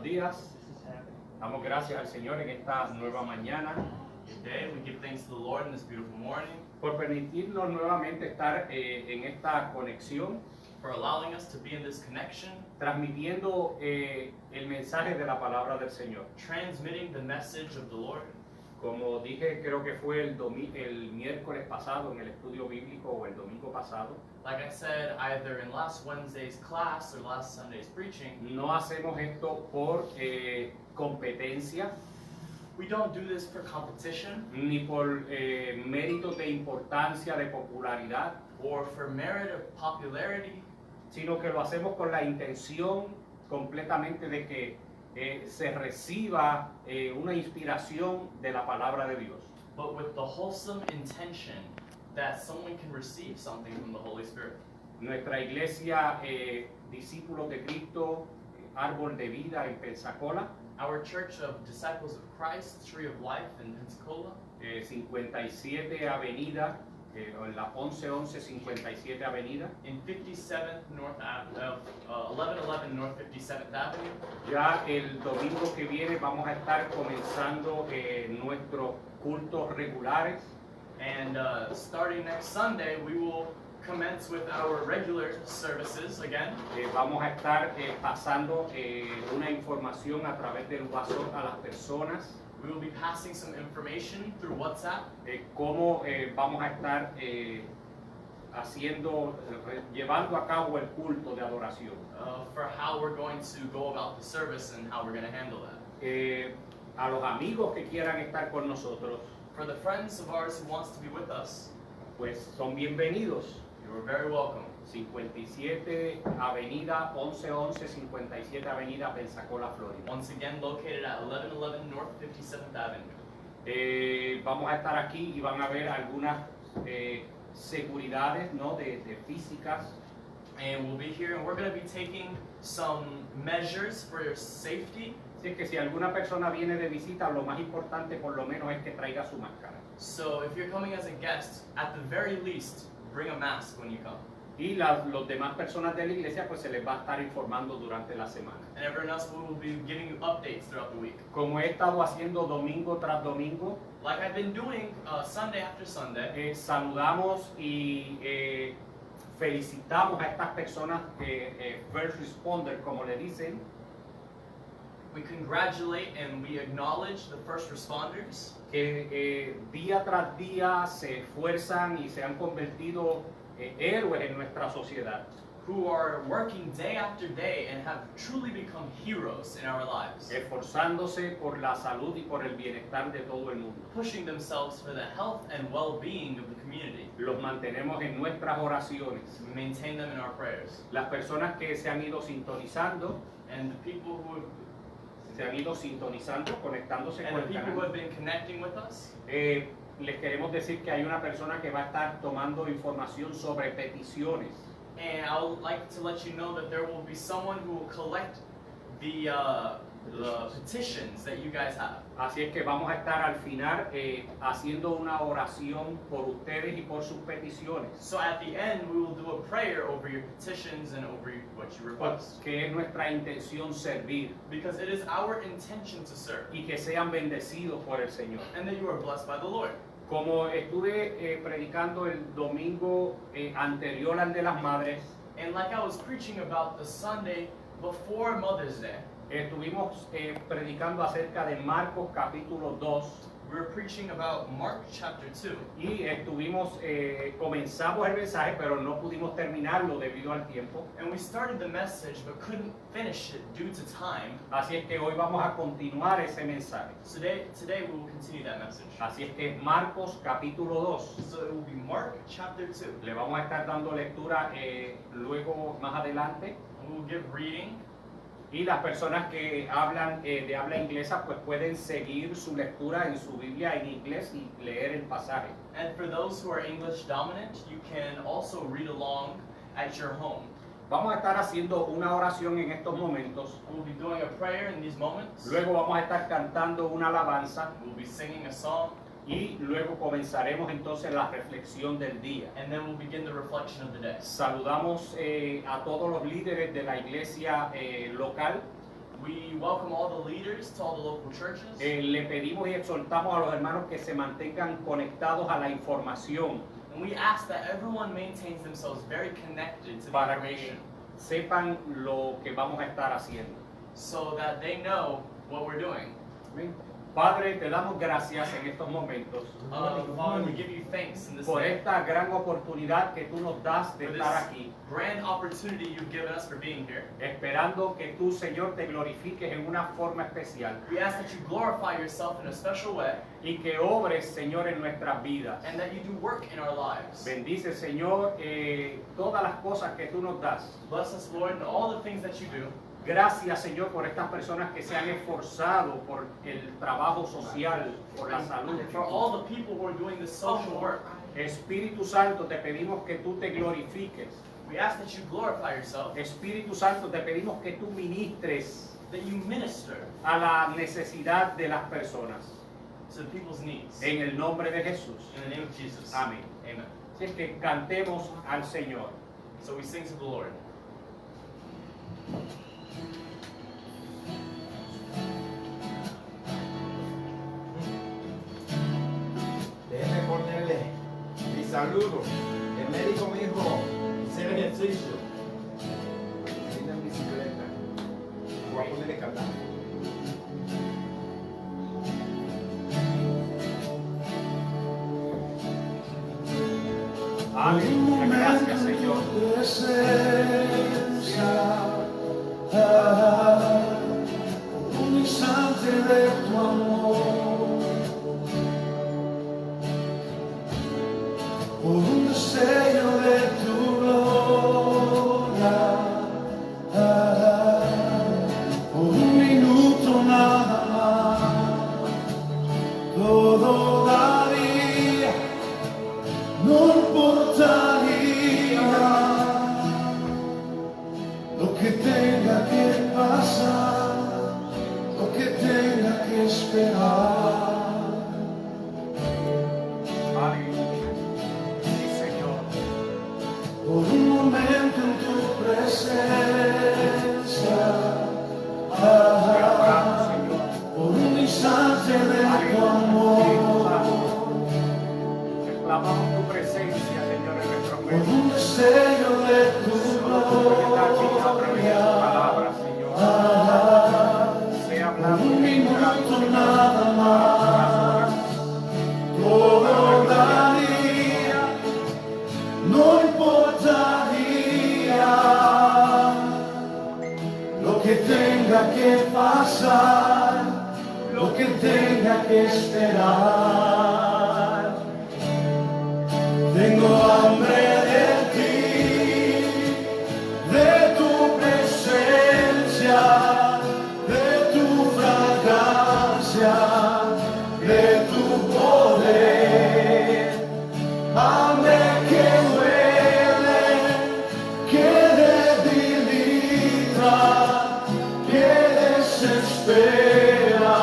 Buenos días. Damos gracias al Señor en esta nueva mañana Today we give thanks to the Lord in this beautiful morning por permitirnos nuevamente estar en esta conexión, for allowing us to be in this connection, transmitiendo el mensaje de la palabra del Señor. transmitting the message of the Lord. Como dije, creo que fue el miércoles pasado en el estudio bíblico o el domingo pasado, Like I said, either in last Wednesday's class or last Sunday's preaching, no hacemos esto por competencia we don't do this for competition ni por méritos de importancia, de popularidad, or for merit of popularity, sino que lo hacemos con la intención completamente de que se reciba una inspiración de la palabra de Dios. but with the wholesome intention that someone can receive something from the Holy Spirit. Nuestra iglesia, Discípulos de Cristo, Árbol de Vida en Pensacola, Our Church of Disciples of Christ, Tree of Life in Pensacola, 57 Avenida, o en la 1111 57 Avenida. in 57th North 1111 North 57th Avenue. Ya el domingo que viene vamos a estar comenzando nuestros cultos regulares. And starting next Sunday, we will commence with our regular services again. Vamos a estar pasando una información a través del WhatsApp a las personas, We will be passing some information through WhatsApp, cómo vamos a estar llevando a cabo el culto de adoración. for how we're going to go about the service and how we're going to handle that. A los amigos que quieran estar con nosotros, For the friends of ours who wants to be with us, pues son bienvenidos. you are very welcome. 57 Avenida, 1111 57 Avenida, Pensacola, Florida. Once again, located at 1111 North 57th Avenue. Vamos a estar aquí y van a ver algunas seguridades, ¿no? de físicas. And we'll be here and we're going to be taking some measures for your safety. Así que si alguna persona viene de visita, lo más importante por lo menos es que traiga su máscara. So if you're coming as a guest, at the very least, bring a mask when you come. Y los demás personas de la iglesia pues se les va a estar informando durante la semana. And everyone else will be giving you updates throughout the week. Como he estado haciendo domingo tras domingo, Like I've been doing Sunday after Sunday, saludamos y felicitamos a estas personas first responder, como le dicen, we congratulate and we acknowledge the first responders que día tras día se esfuerzan y se han convertido héroes en nuestra sociedad, who are working day after day and have truly become heroes in our lives, esforzándose por la salud y por el bienestar de todo el mundo. pushing themselves for the health and well-being of the community. Los mantenemos en nuestras oraciones. We maintain them in our prayers. Las personas que se han ido sintonizando, And the people who have, conectándose and con the el people who canal. have been connecting with us, Les queremos decir que hay una persona que va a estar tomando información sobre peticiones. and I would like to let you know that there will be someone who will collect the petitions that you guys have. Así es que vamos a estar al final haciendo una oración por ustedes y por sus peticiones, So at the end, we will do a prayer over your petitions and over what you request. que es nuestra intención servir Because it is our intention to serve, y que sean bendecidos por el Señor. and that you are blessed by the Lord. Como estuve predicando el domingo anterior al de las madres, And like I was preaching about the Sunday before Mother's Day, estuvimos predicando acerca de Marcos capítulo 2 we were preaching about Mark chapter 2. y comenzamos el mensaje pero no pudimos terminarlo debido al tiempo. And we started the message but couldn't finish it due to time. Así es que hoy vamos a continuar ese mensaje. Today we will continue that message. Así es que Marcos capítulo 2. So it will be Mark chapter 2. Le vamos a estar dando lectura luego más adelante. And we will give reading. Y las personas que hablan de habla inglesa pues pueden seguir su lectura en su Biblia en inglés y leer el pasaje. And for those who are English dominant, you can also read along at your home. Vamos a estar haciendo una oración en estos momentos. We'll be doing a prayer in these moments. Luego vamos a estar cantando una alabanza. We'll be singing a song. Y luego comenzaremos entonces la reflexión del día. And then we'll begin the reflection of the day. Saludamos a todos los líderes de la iglesia local. We welcome all the leaders to all the local churches. Le pedimos y exhortamos a los hermanos que se mantengan conectados a la información And we ask that everyone maintains themselves very connected to the para que information sepan lo que vamos a estar haciendo. so that they know what we're doing. Amén. Padre, te damos gracias en estos momentos Father, we give you thanks in this por day esta gran oportunidad que tú nos das de for estar this aquí, grand opportunity you've given us for being here. esperando que tú, Señor, te glorifiques en una forma especial We ask that you glorify yourself in a special way y que obres, Señor, en nuestras vidas. and that you do work in our lives. Bendice, Señor, todas las cosas que tú nos das. Bless us, Lord, in all the things that you do. Gracias, Señor, por estas personas que se han esforzado por el trabajo social, por la salud. And for all the people who are doing this social work, Espíritu Santo, te pedimos que tú te glorifiques. we ask that you glorify yourself, Espíritu Santo, te pedimos que tú ministres that you minister a la necesidad de las personas. to the people's needs. En el nombre de Jesús. In the name of Jesus. Amén. Amen. Así es que cantemos al Señor. So we sing to the Lord. Déjeme ponerle mi saludo. El médico me dijo hacer ejercicio. Vine en bicicleta. Voy a ponerle cantar. Aleluya. Gracias, Señor. Un instante de tu amor, por un destello de tu gloria, por un minuto nada más, todo daría, no importaría lo que tenga que pasar, lo que tenga que esperar. Aleluya. Sí, Señor. Por un momento en tu presencia, Te adoramos, Señor. por un instante de tu Aleluya. amor, Clamamos tu presencia, Señor, en nuestro por medio. un destello de tu Solo tú puedes dar vida a través de tu gloria, palabra, Señor. Sea por hablando un en nuestro minuto corazón. nada más, todo daría, no importaría lo que tenga que pasar, lo que tenga que esperar. Tengo hambre de ti, de tu presencia, de tu fragancia, de tu poder. Hambre que huele, que debilita, que desespera.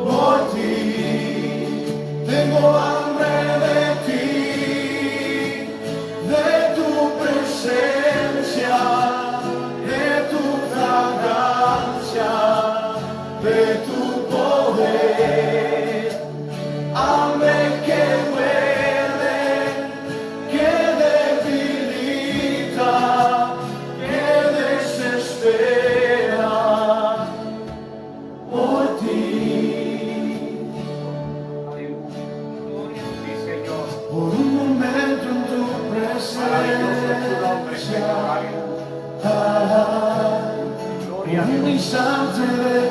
Por ti tengo hambre de ti, de tu presencia, de tu fragancia, de tu poder. Hambre que huele, que debilita, que desespera. Por ti, Aleluya. Sí, Señor. por un momento en tu Maravilloso es tu nombre, Señor. presencia, Aleluya. Gloria a por un Dios. instante de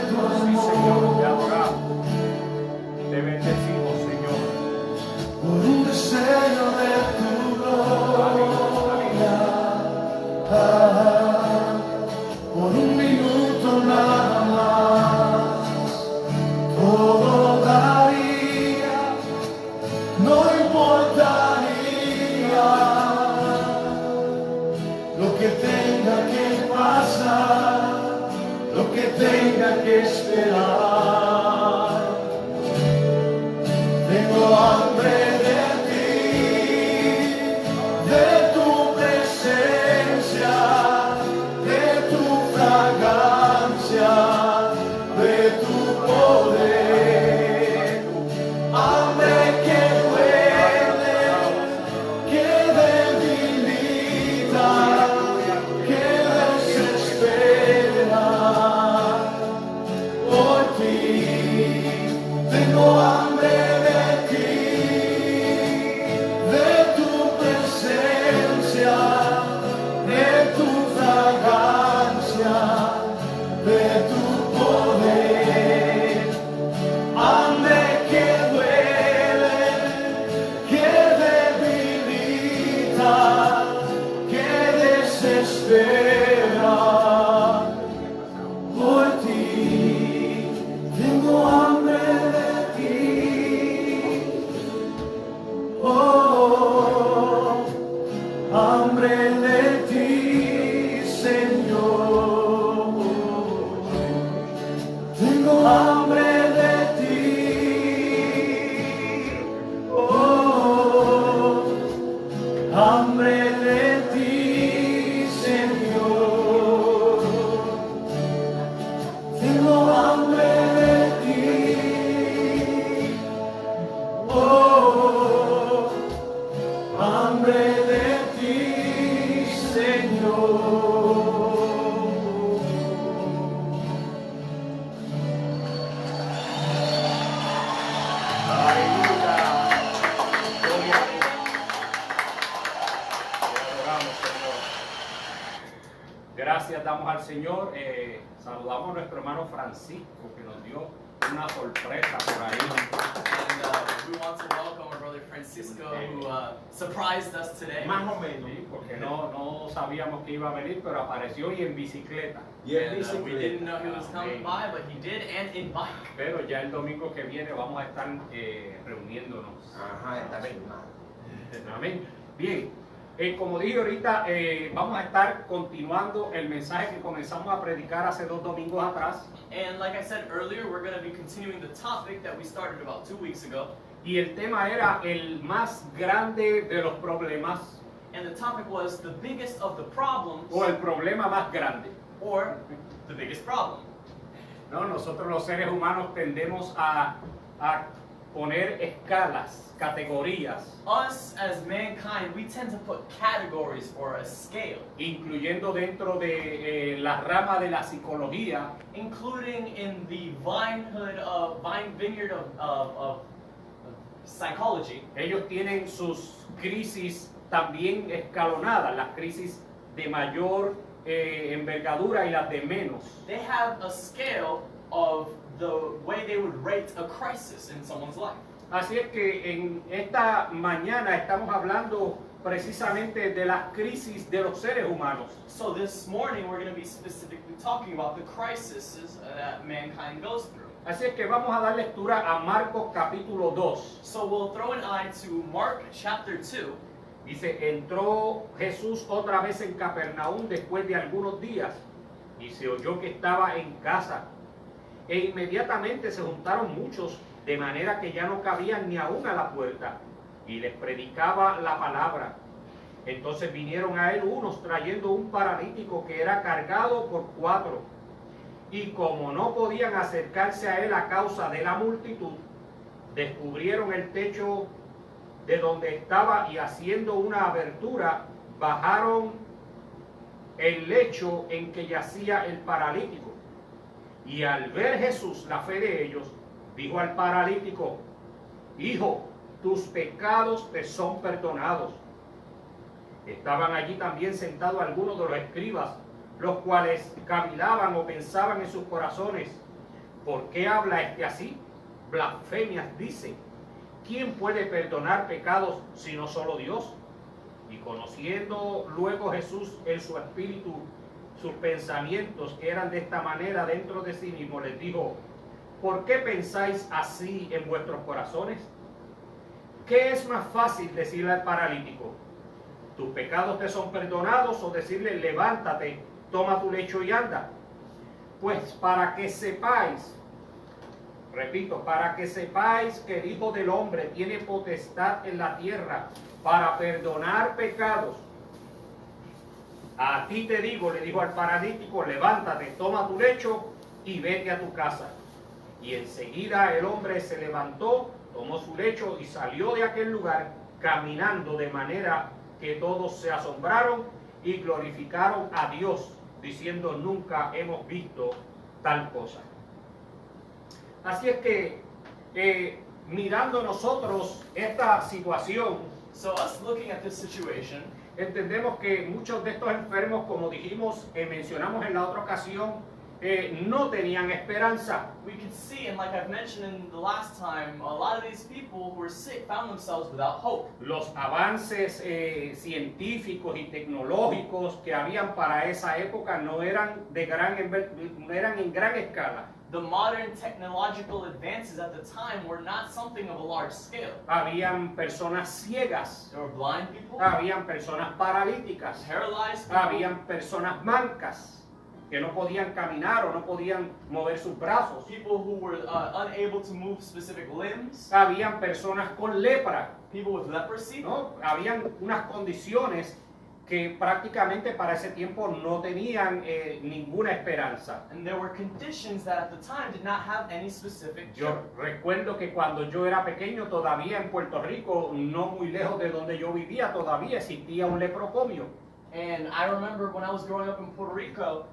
tu Sí, Señor, te amor, adoramos. Te bendecimos, Señor. por un destello de tu gloria, por un minuto nada más, todo daría, no importaría lo que tenga que pasar, lo que tenga que esperar. Tengo hambre de ti, de tu presencia, de tu fragancia. esperar por ti. Tengo hambre de ti. Oh, hambre de ti, Señor. Tengo hambre de ti. Oh, hambre de ti, Señor. Tengo hambre de ti. Oh, hambre de ti, Señor. Aleluya. Gloria a Dios. Te adoramos, Señor. Gracias damos al Señor. Saludamos a nuestro hermano Francisco que nos dio una sorpresa por ahí. And we want to welcome our brother Francisco, who surprised us today. Más o menos. Sí, porque no sabíamos que iba a venir, pero apareció y en bicicleta. Y en And we didn't know he was bicicleta. coming by, but he did, and in bike. Pero ya el domingo que viene vamos a estar reuniéndonos. Ajá, está bien. Amén. Bien. Como dije ahorita, vamos a estar continuando el mensaje que comenzamos a predicar hace 2 domingos atrás. And like I said earlier, we're going to be continuing the topic that we started about 2 weeks ago. Y el tema era el más grande de los problemas, And the topic was the biggest of the problems, o el problema más grande. or the biggest problem. ¿No? Nosotros los seres humanos tendemos a poner escalas, categorías, Us as mankind, we tend to put categories or a scale, incluyendo dentro de la rama de la psicología, including in the vineyard of psychology. ellos tienen sus crisis también escalonadas, las crisis de mayor envergadura y las de menos. They have a scale of the way they would rate a crisis in someone's life. Así es que en esta mañana estamos hablando precisamente de las crisis de los seres humanos. So this morning we're going to be specifically talking about the crises that mankind goes through. Así es que vamos a dar lectura a Marcos capítulo 2. So we'll throw an eye to Mark chapter 2. Dice, entró Jesús otra vez en Capernaum después de algunos días y se oyó que estaba en casa. E inmediatamente se juntaron muchos, de manera que ya no cabían ni aún a la puerta, y les predicaba la palabra. Entonces vinieron a él unos trayendo un paralítico que era cargado por 4, y como no podían acercarse a él a causa de la multitud, descubrieron el techo de donde estaba y haciendo una abertura, bajaron el lecho en que yacía el paralítico. Y al ver Jesús la fe de ellos, dijo al paralítico, hijo, tus pecados te son perdonados. Estaban allí también sentados algunos de los escribas, los cuales cavilaban o pensaban en sus corazones, ¿por qué habla este así? Blasfemias dice. ¿Quién puede perdonar pecados sino solo Dios? Y conociendo luego Jesús en su espíritu sus pensamientos que eran de esta manera dentro de sí mismo, les dijo, ¿por qué pensáis así en vuestros corazones? ¿Qué es más fácil decirle al paralítico, tus pecados te son perdonados, o decirle, levántate, toma tu lecho y anda? Pues para que sepáis, repito, para que sepáis que el Hijo del Hombre tiene potestad en la tierra para perdonar pecados. A ti te digo, le dijo al paralítico, levántate, toma tu lecho y vete a tu casa. Y enseguida el hombre se levantó, tomó su lecho y salió de aquel lugar caminando, de manera que todos se asombraron y glorificaron a Dios, diciendo, nunca hemos visto tal cosa. Así es que mirando nosotros esta situación, So us looking at this situation, entendemos que muchos de estos enfermos, como dijimos, mencionamos en la otra ocasión, no tenían esperanza. We could see, and like I've mentioned in the last time, a lot of these people who were sick found themselves without hope. Los avances científicos y tecnológicos que habían para esa época no eran no eran en gran escala. The modern technological advances at the time were not something of a large scale. Habían personas ciegas, There were blind people, habían personas paralíticas, paralyzed people, habían personas mancas que no podían caminar o no podían mover sus brazos. people who were unable to move specific limbs, Habían personas con lepra, people with leprosy. ¿no? Habían unas condiciones que prácticamente para ese tiempo no tenían ninguna esperanza. And there were conditions that at the time did not have any specific Yo cure. recuerdo que cuando yo era pequeño, todavía en Puerto Rico, no muy lejos de donde yo vivía, todavía existía un leprocomio. And I remember when I was growing up in Puerto Rico,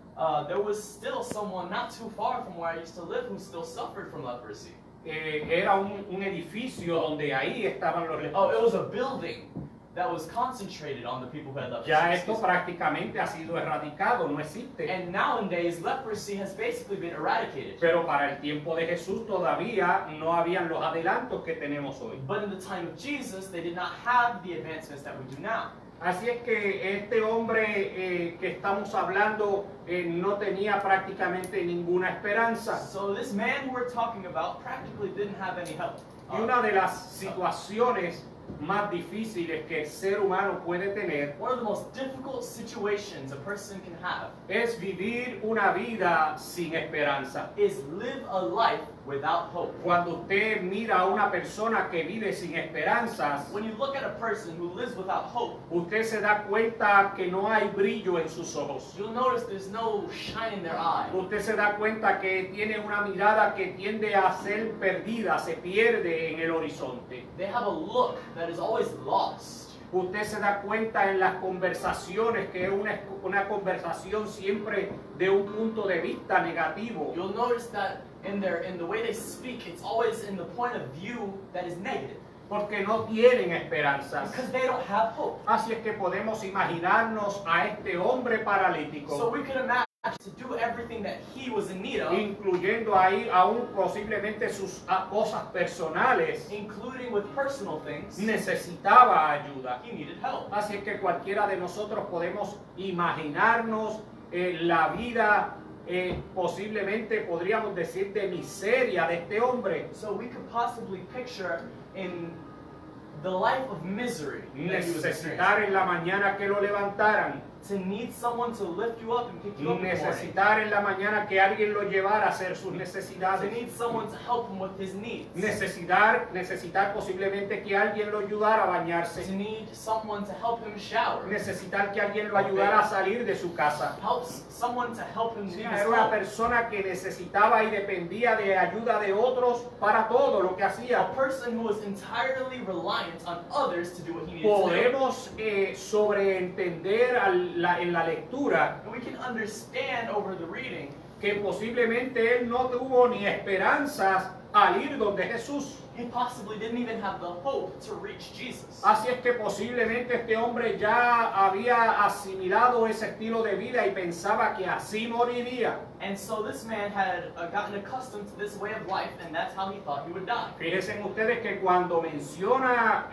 there was still someone not too far from where I used to live who still suffered from leprosy. Era un edificio donde ahí estaban los Oh, it leprosos. was a building that was concentrated on the people who had leprosy. Ya esto Excuse me. prácticamente ha sido erradicado, no existe. And nowadays, leprosy has basically been eradicated. Pero para el tiempo de Jesús todavía no habían los adelantos que tenemos hoy. But in the time of Jesus, they did not have the advancements that we do now. Así es que este hombre que estamos hablando no tenía prácticamente ninguna esperanza. So this man who we're talking about practically didn't have any help. Y una de las situaciones más difíciles que el ser humano puede tener One of the most difficult situations a person can have es vivir una vida sin esperanza. is live a life without hope. Cuando usted mira a una persona que vive sin esperanzas, When you look at a person who lives without hope, usted se da cuenta que no hay brillo en sus ojos. you'll notice there's no shine in their eye. Usted se da cuenta que tiene una mirada que tiende a ser perdida, se pierde en el horizonte. They have a look that is always lost. Usted se da cuenta en las conversaciones que es una conversación siempre de un punto de vista negativo. You'll notice that in the way they speak, it's always in the point of view that is negative Porque no tienen esperanzas. because they don't have hope. Así es que podemos imaginarnos a este hombre So paralítico, we could imagine to do everything that he was in need of, incluyendo ahí aún posiblemente sus cosas personales, including with personal things. necesitaba ayuda. He needed help. Así es que cualquiera de nosotros podemos imaginarnos la vida, posiblemente podríamos decir de miseria de este hombre. So we could possibly picture in the life of misery that he was experiencing. Necesitar en la mañana que lo levantaran, To need someone to lift you up and pick you up in the morning. necesitar en la mañana que alguien lo llevara a hacer sus To necesidades, need someone to help him with his needs. necesitar posiblemente que alguien lo ayudara a To bañarse, need someone to help him shower. necesitar que alguien lo ayudara a salir de su casa. Helps someone to help him leave his Era una home. persona que necesitaba y dependía de ayuda de otros para todo lo que A hacía. person who was entirely reliant on others to do what he needed to do. Podemos sobreentender en la lectura And we can understand over the reading que posiblemente él no tuvo ni esperanzas al ir donde Jesús. he possibly didn't even have the hope to reach Jesus. Así es que posiblemente este hombre ya había asimilado ese estilo de vida y pensaba que así moriría. And so this man had gotten accustomed to this way of life, and that's how he thought he would die. Fíjense ustedes que cuando menciona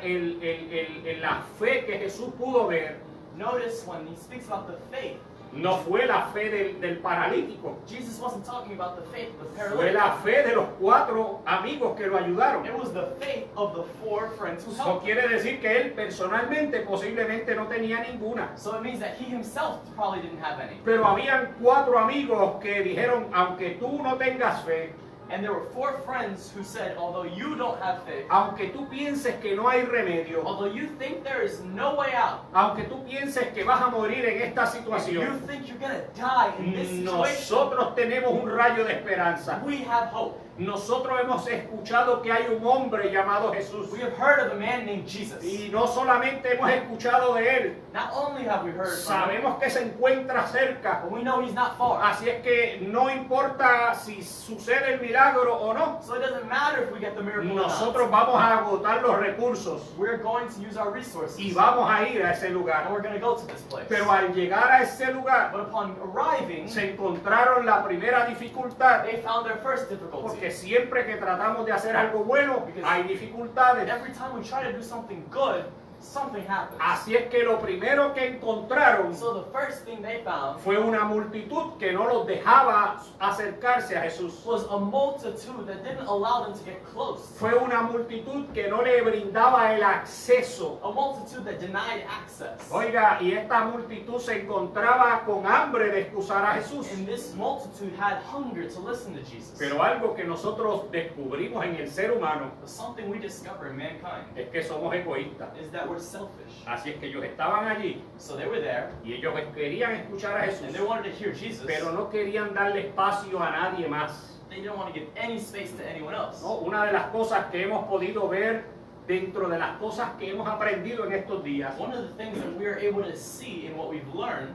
la fe que Jesús pudo ver, Notice when he speaks about the faith, no fue la fe del paralítico, Jesus wasn't talking about the faith of the fue paralytic. la fe de los 4 amigos que lo ayudaron. It was the faith of the 4 friends who Eso helped him. quiere decir que él personalmente posiblemente no tenía ninguna. So it means that he himself probably didn't have any. Pero habían 4 amigos que dijeron, aunque tú no tengas fe, And there were 4 friends who said, although you don't have faith, aunque tú pienses que no hay remedio, although you think there is no way out, aunque tú pienses que vas a morir en esta if you situación, think you're gonna die in this situation, nosotros tenemos un rayo de esperanza. we have hope. Nosotros hemos escuchado que hay un hombre llamado Jesús. We have heard of a man named Jesus. Y no solamente hemos escuchado de él, Not only have we heard from him, sabemos que se encuentra cerca. but we know he's not far. Así es que no importa si sucede el milagro milagro o no. So it doesn't matter if we get the miracle or Nosotros not. vamos a agotar los recursos We're going to use our resources. y vamos a ir a ese And lugar. we're going to go to this place. Pero al llegar a ese lugar, But upon arriving, se encontraron la primera dificultad, they found their first difficulty. porque siempre que tratamos de hacer algo bueno, hay dificultades. Every time we try to do something good, something happens. Así es que lo primero que encontraron So the first thing they found fue una multitud que no los dejaba acercarse a Jesús. was a multitude that didn't allow them to get close. Fue una multitud que no le brindaba el acceso. A multitude that denied access. Oiga, y esta multitud se encontraba con hambre de escuchar a Jesús. And this multitude had hunger to listen to Jesus. Pero algo que nosotros descubrimos en el ser humano But something we discover in mankind es que somos egoístas. is that we're selfish. Así es que ellos estaban allí So they were there, y ellos querían escuchar a Jesús, and they wanted to hear Jesus. pero no querían darle espacio a nadie más. They didn't want to give any space to anyone else. ¿No? Una de las cosas que hemos podido ver dentro de las cosas que hemos aprendido en estos días One of the things that we are able to see in what we've learned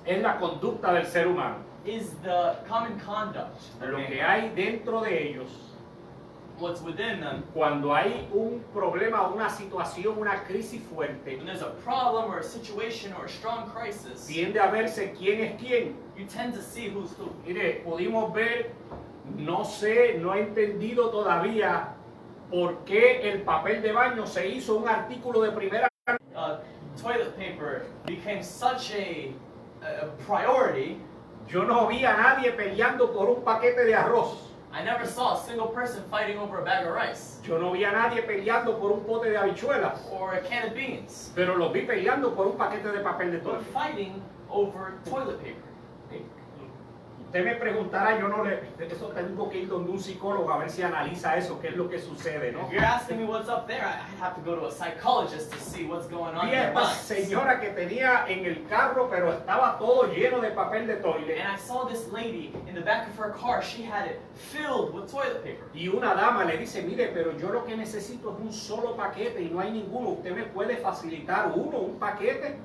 es la conducta del ser humano. is the common conduct of Lo que mankind. hay dentro de ellos What's within them. cuando hay un problema, una situación, una crisis fuerte, When there's a problem or a situation or a strong crisis, tiende a verse quién es quién. you tend to see who's who. Mire, pudimos ver, no sé, no he entendido todavía por qué el papel de baño se hizo un artículo de primera. Toilet paper became such a priority. Yo no vi a nadie peleando por un paquete de arroz. I never saw a single person fighting over a bag of rice Yo no vi a nadie peleando por un pote de habichuelas. or a can of beans, Pero los vi peleando por un paquete de papel de but toalla. fighting over toilet paper. Usted me preguntará, yo no le... Eso tengo que ir donde un psicólogo a ver si analiza eso, qué es lo que sucede, ¿no? If you're asking me what's up there, I'd have to go to a psychologist to see what's going on Vi in a their esta minds. señora que tenía en el carro, pero estaba todo lleno de papel de toilet. And I saw this lady in the back of her car, she had it filled with toilet paper. Y una dama le dice, mire, pero yo lo que necesito es un solo paquete y no hay ninguno. ¿Usted me puede facilitar un paquete?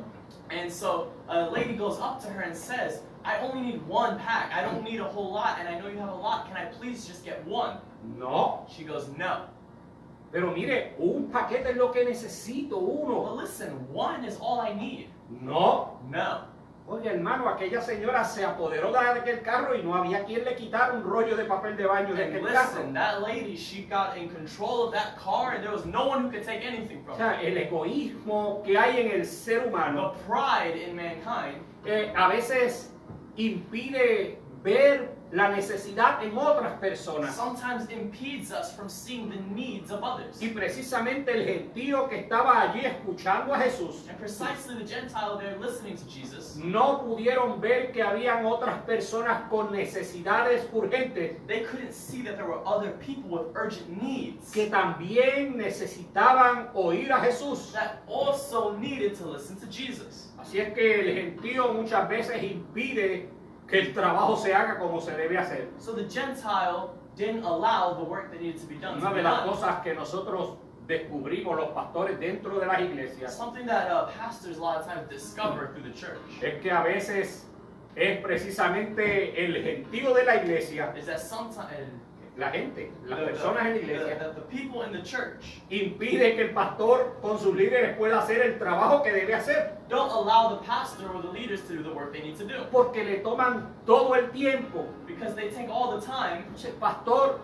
And so a lady goes up to her and says, I only need one pack. I don't need a whole lot, and I know you have a lot. Can I please just get one? No. She goes, no. Pero mire, un paquete es lo que necesito, Well, uno. listen, one is all I need. No. No. Oye, hermano, aquella señora se apoderó de aquel carro y no había quien le quitara un rollo de papel de baño de And aquel listen, carro. that lady, she got in control of that car, and there was no one who could take anything O from her. sea, el egoísmo que hay en el ser The humano pride in mankind a veces impide ver la necesidad en otras personas. sometimes impedes us from seeing the needs of others. Y precisamente el gentío que estaba allí escuchando a Jesús And precisely the Gentile there listening to Jesus, no pudieron ver que habían otras personas con necesidades urgentes they couldn't see that there were other people with urgent needs que también necesitaban oír a Jesús. that also needed to listen to Jesus. Así es que el gentío muchas veces impide que el trabajo se haga como se debe hacer. So the Gentile didn't allow the work that needed to be done to Una be de las done. cosas que nosotros descubrimos los pastores dentro de las iglesias Something that pastors a lot of times discover through the church es que a veces es precisamente el gentío de la iglesia, is that sometimes la gente, las personas en la iglesia, the people in the church impide que el pastor con sus líderes pueda hacer el trabajo que debe hacer, don't allow the pastor or the leaders to do the work they need to do porque le toman todo el tiempo. because they take all the time. Dice, pastor,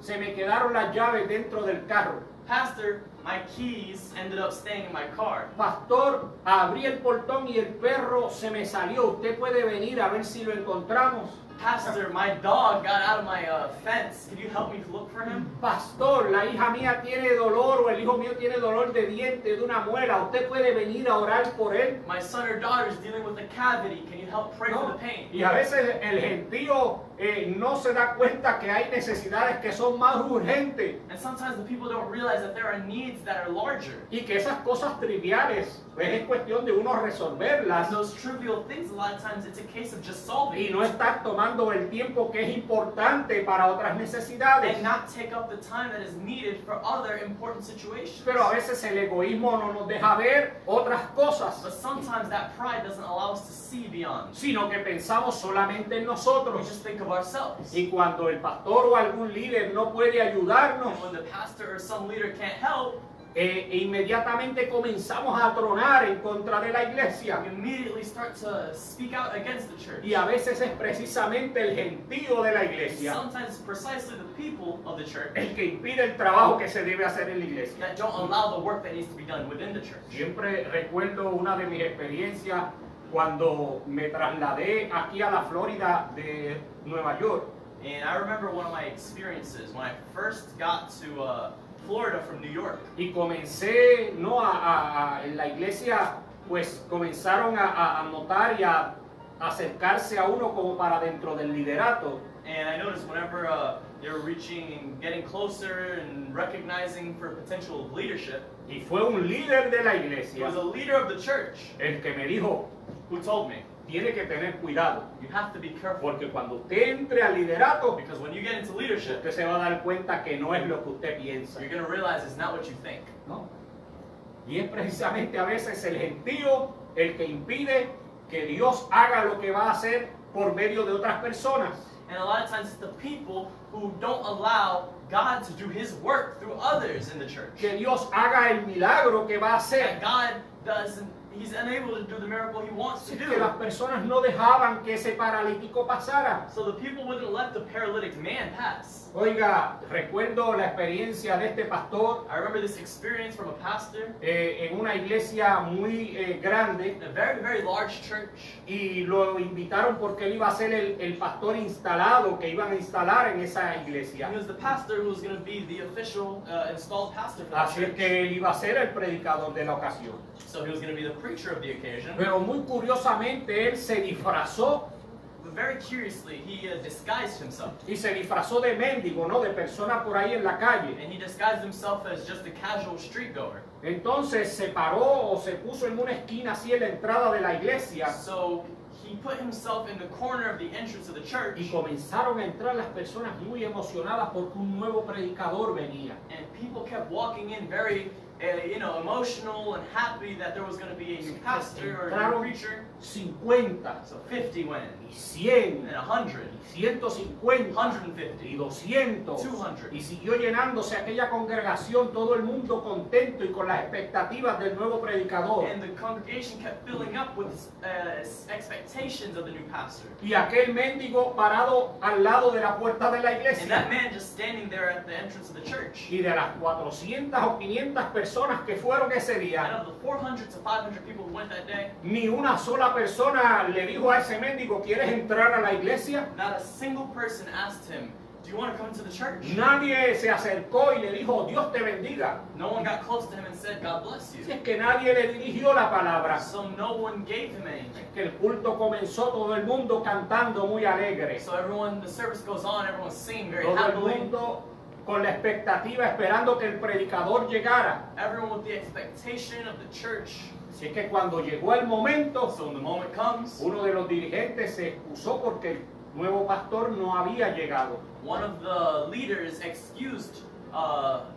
se me quedaron las llaves dentro del carro. Pastor, my keys ended up staying in my car. Pastor, abrí el portón y el perro se me salió. Usted puede venir a ver si lo encontramos. Pastor, my dog got out of my fence. Can you help me look for him? Pastor, la hija mía tiene dolor o el hijo mío tiene dolor de diente, de una muela. Usted puede venir a orar por él. My son or daughter is dealing with a cavity. Can you help pray for ¿No? the pain? Y a veces el gentío no se da cuenta que hay necesidades que son más urgentes And sometimes the people don't realize that there are needs that are larger. y que esas cosas triviales pues es cuestión de uno resolverlas And those trivial things, a lot of times it's a case of just solving y it. no estar tomando el tiempo que es importante para otras necesidades. And not take up the time that is needed for other important situations. Pero a veces el egoísmo no nos deja ver otras cosas, But sometimes that pride doesn't allow us to see beyond. sino que pensamos solamente en We nosotros. just think of ourselves. Y cuando el pastor o algún líder no puede ayudarnos, And when the pastor or some leader can't help, inmediatamente comenzamos a tronar en contra de la iglesia. we immediately start to speak out against the church. Y a veces es precisamente el gentío de la iglesia Sometimes precisely the people of the church el que impide el trabajo que se debe hacer en la iglesia. that don't allow the work that needs to be done within the church. Siempre recuerdo una de mis experiencias cuando me trasladé aquí a la Florida de Nueva York. And I remember one of my experiences when I first got to Florida from New York. Y comencé, no, en la iglesia, pues comenzaron a notar y a acercarse a uno como para dentro del liderato. And I noticed whenever they were reaching and getting closer and recognizing for potential of leadership, Y fue un líder de la it iglesia was a leader of the church el que me dijo, who told me, tiene que tener cuidado, you have to be careful porque cuando usted entre al liderato, because when you get into leadership, usted se va a dar cuenta que no es lo que usted piensa, you're going to realize it's not what you think. ¿no? Y es precisamente a veces el gentío el que impide que Dios haga lo que va a hacer por medio de otras personas. And a lot of times it's the people who don't allow God to do His work through others in the church. Que Dios haga el milagro que va a hacer. That God doesn't, He's unable to do the miracle He wants to Es que do. las personas no dejaban que ese paralítico pasara. So the people wouldn't let the paralytic man pass. Oiga, recuerdo la experiencia de este pastor I remember this experience from a pastor en una iglesia muy grande, in a very, very large church. y lo invitaron porque él iba a ser el pastor instalado que iban a instalar en esa iglesia. He was the pastor who was going to be the official installed pastor for that Así es church. que él iba a ser el predicador de la ocasión. So he was going to be the preacher of the occasion. Pero muy curiosamente él se disfrazó But very curiously, he disguised himself. y se disfrazó de mendigo, ¿no? De persona por ahí en la calle. And he disguised himself as just a casual street goer. Entonces se paró o se puso en una esquina así en la entrada de la iglesia So he put himself in the corner of the entrance of the church. y comenzaron a entrar las personas muy emocionadas porque un nuevo predicador venía. And people kept walking in very, emotional and happy that there was going to be a new pastor or a new Entraron preacher. 50 So 50 went y in, 100 and 100, y 150 y 150. 200 200. y siguió llenándose aquella congregación, todo el mundo contento y con las expectativas del nuevo predicador. And the congregation kept filling up with expectations of the new pastor. Y aquel mendigo parado al lado de la puerta de la And that iglesia. man just standing there at the entrance of the church. Y de las 400 o 500 personas que fueron ese And día, of the 400 to 500 people who went that day, ni una sola persona le dijo a ese mendigo, ¿quieres entrar a la iglesia? not a single person asked him, do you want to come to the church? Nadie se acercó y le dijo, Dios te bendiga. No one got close to him and said, God bless Si you. es que nadie le dirigió la palabra. So no one gave him anything. Que el culto comenzó, todo el mundo cantando muy alegre. So everyone, the service goes on, everyone's singing very Todo el happily. mundo con la expectativa, esperando que el predicador llegara. Everyone with the expectation of the church. Así es que cuando llegó el momento, So when the moment comes, uno de los dirigentes se excusó porque el nuevo pastor no había llegado. one of the leaders excused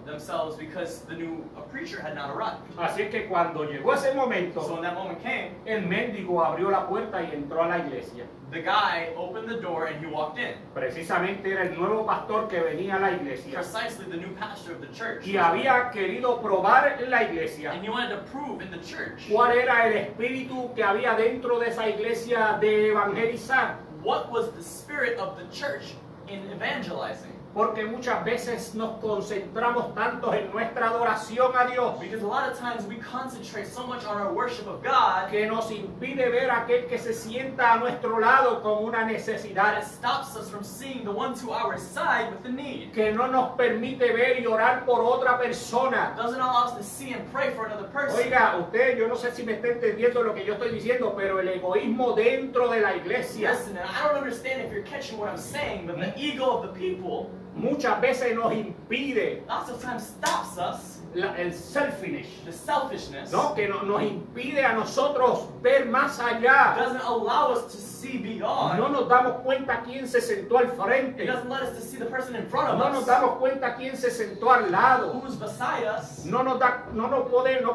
themselves because the new preacher had not arrived. Así es que cuando llegó ese So momento, when that moment came, el mendigo abrió la puerta y entró a la iglesia. the guy opened the door and he walked in. Precisamente era el nuevo pastor que venía a la iglesia. Precisely the new pastor of the church. Y había querido probar en la iglesia And he wanted to prove in the church cuál era el espíritu que había dentro de esa iglesia de evangelizar. what was the spirit of the church in evangelizing. Porque muchas veces nos concentramos tanto en nuestra adoración a Dios Because a lot of times we concentrate so much on our worship of God que nos impide ver a aquel que se sienta a nuestro lado con una that necesidad, it stops us from seeing the one to our side with the need. que no nos permite ver y orar por otra persona. Doesn't allow us to see and pray for another person. Oiga, usted, yo no sé si me está entendiendo lo que yo estoy diciendo, pero el egoísmo dentro de la iglesia Listen, and I don't understand if you're catching what I'm saying, but the ego of the people muchas veces nos impide lots of times stops us el selfishness, the selfishness, ¿no? Que nos impide a nosotros ver más allá. doesn't allow us to see beyond. No nos damos cuenta quién se sentó al It frente. doesn't let us to see the person in front of No nos us, damos cuenta quién se sentó al lado. who's beside us. No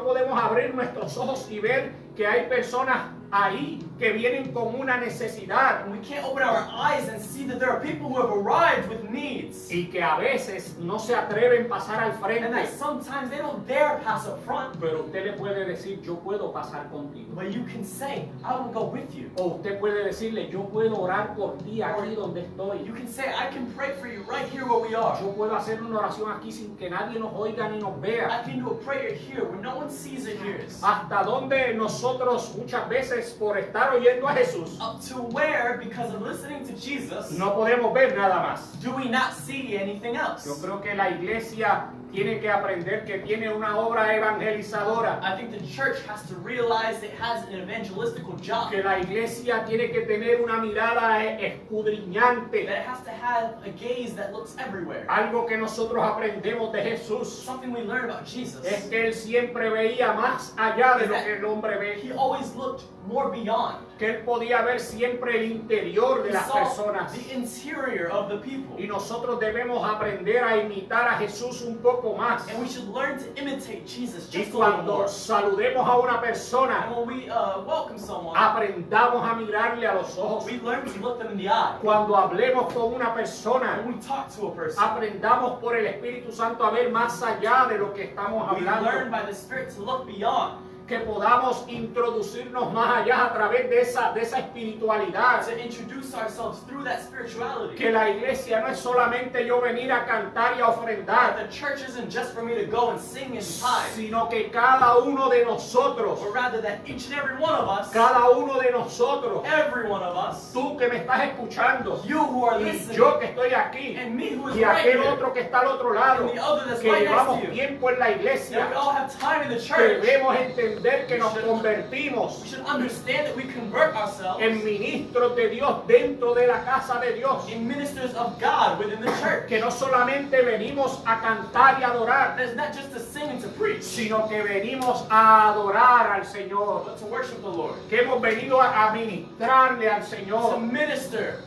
podemos abrir nuestros ojos y ver que hay personas ahí que vienen con una necesidad And we can't open our eyes and see that there are people who have arrived with needs. y que a veces no se atreven a pasar al And frente. that sometimes they don't dare pass up front. Pero usted le puede decir, yo puedo pasar contigo. But you can say, I will go with you. O usted puede decirle, yo puedo orar por ti aquí donde estoy. You can say, I can pray for you right here where we are. Yo puedo hacer una oración aquí sin que nadie nos oiga ni nos vea. I can do a prayer here where no one sees or hears. Hasta donde nosotros muchas veces por estar oyendo a Jesús Up to where, because of listening to Jesus, no podemos ver nada más. do we not see anything else? Yo creo que la iglesia tiene que aprender que tiene una obra evangelizadora. I think the church has to realize it has an evangelistical job. Que la iglesia tiene que tener una mirada That escudriñante. it has to have a gaze that looks everywhere. Algo que nosotros aprendemos de Jesús Something we learn about Jesus. es que él siempre veía más allá de lo que el hombre He ve. always looked more beyond. Que él podía ver siempre el interior de He las saw personas. the interior of the people. Y nosotros debemos aprender a imitar a Jesús un poco más. And we should learn to imitate Jesus Y just a little more. cuando saludemos a una And persona, when we welcome someone, aprendamos a mirarle a los ojos. we learn to look them in the eye. Cuando hablemos con una persona, When we talk to a person, aprendamos por el Espíritu Santo a ver más allá de lo que estamos we learn hablando. by the Spirit to look beyond. Que podamos introducirnos más allá a través de esa espiritualidad. To introduce ourselves through that spirituality. Que la iglesia no es solamente yo venir a cantar y a ofrendar, The church isn't just for me to go and sing and tithe, sino que cada uno de nosotros, but rather that each and every one of us, cada uno de nosotros, every one of us, tú que me estás escuchando, you who are y listening, yo que estoy aquí, and me who is y right aquel here, otro que está al otro lado, and the other that's que right next llevamos to you, tiempo en la that iglesia, we all have time in the church. debemos entender que nos We convertimos should understand that we convert ourselves en ministros de Dios dentro de la casa de Dios. in ministers of God within the church. Que no solamente venimos a cantar y adorar, That is not just to sing and to preach, sino que venimos a adorar al Señor. but to worship the Lord, Que hemos venido a ministrarle al to Señor. minister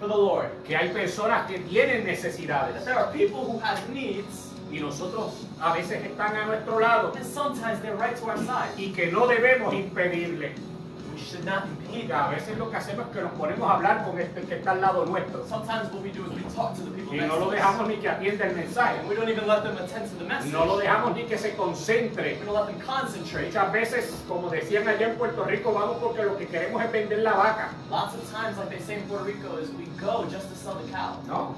for the Lord. Que hay personas que tienen That necesidades there are people who have needs, y nosotros a veces están a nuestro lado and sometimes they're right to our side. y que no debemos impedirle. We should not impede Y a them. veces lo que hacemos es que nos ponemos a hablar con este que está al lado nuestro Sometimes what we do is we talk to the people y next no lo to us. dejamos ni que atienda el mensaje. And we don't even let them attend to the message. No lo dejamos ni que se concentre. We don't let them concentrate. Muchas veces, como decían allá en Puerto Rico, vamos porque lo que queremos es vender la vaca, Lots of times, like they say in Puerto Rico, is we go just to sell the cow. ¿no?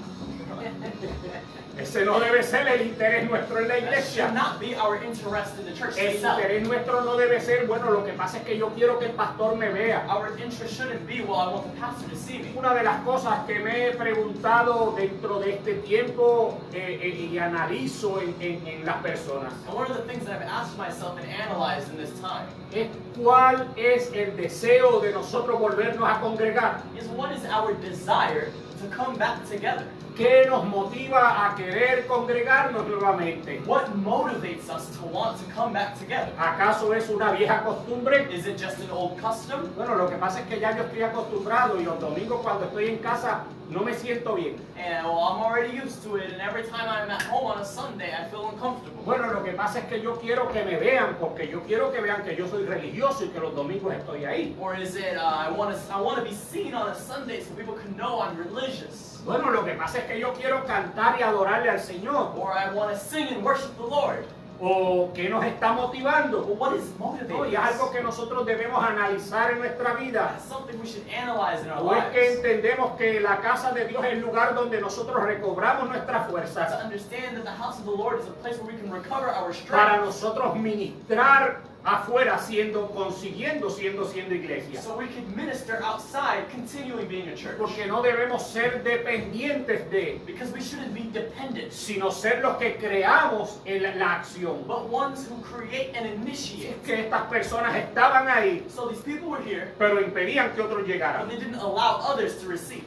Ese no debe ser el interés nuestro en la That should iglesia. not be our interest in the church El to sell. interés nuestro no debe ser, bueno, lo que pasa es que yo quiero que el pastor me vea. Our interest shouldn't be, well, I want the pastor to see me. Una de las cosas que me he preguntado dentro de este tiempo y analizo en las personas And one of the things that I've asked myself and analyzed in this time es cuál es el deseo de nosotros volvernos a congregar. is what is our desire to come back together? ¿Qué nos motiva a querer congregarnos nuevamente? What motivates us to want to come back together? ¿Acaso es una vieja costumbre? Is it just an old custom? Bueno, lo que pasa es que ya yo estoy acostumbrado y los domingos cuando estoy en casa no me siento bien. And well, I'm already used to it, and every time I'm at home on a Sunday, I feel uncomfortable. Bueno, lo que pasa es que yo quiero que me vean porque yo quiero que vean que yo soy religioso y que los domingos estoy ahí. Or is it I want to be seen on a Sunday so people can know I'm religious? Bueno, lo que pasa es que yo quiero cantar y adorarle al Señor. Or I want to sing and worship the Lord? ¿O qué nos está motivando? Well, what is No, motivating y es algo us? que nosotros debemos analizar en nuestra vida. That's something we should analyze in our ¿O es que lives. entendemos que la casa de Dios es el lugar donde nosotros recobramos nuestras To fuerzas understand that the house of the Lord is a place where we can recover our para strength, nosotros ministrar afuera siendo siendo iglesia? so we can minister outside, continually being a church. Porque no debemos ser dependientes de, Because we shouldn't be dependent, sino ser los que creamos la acción. but ones who create and initiate. Que estas personas estaban ahí, So these people were here, pero impedían que otros but llegaran. they didn't allow others to receive.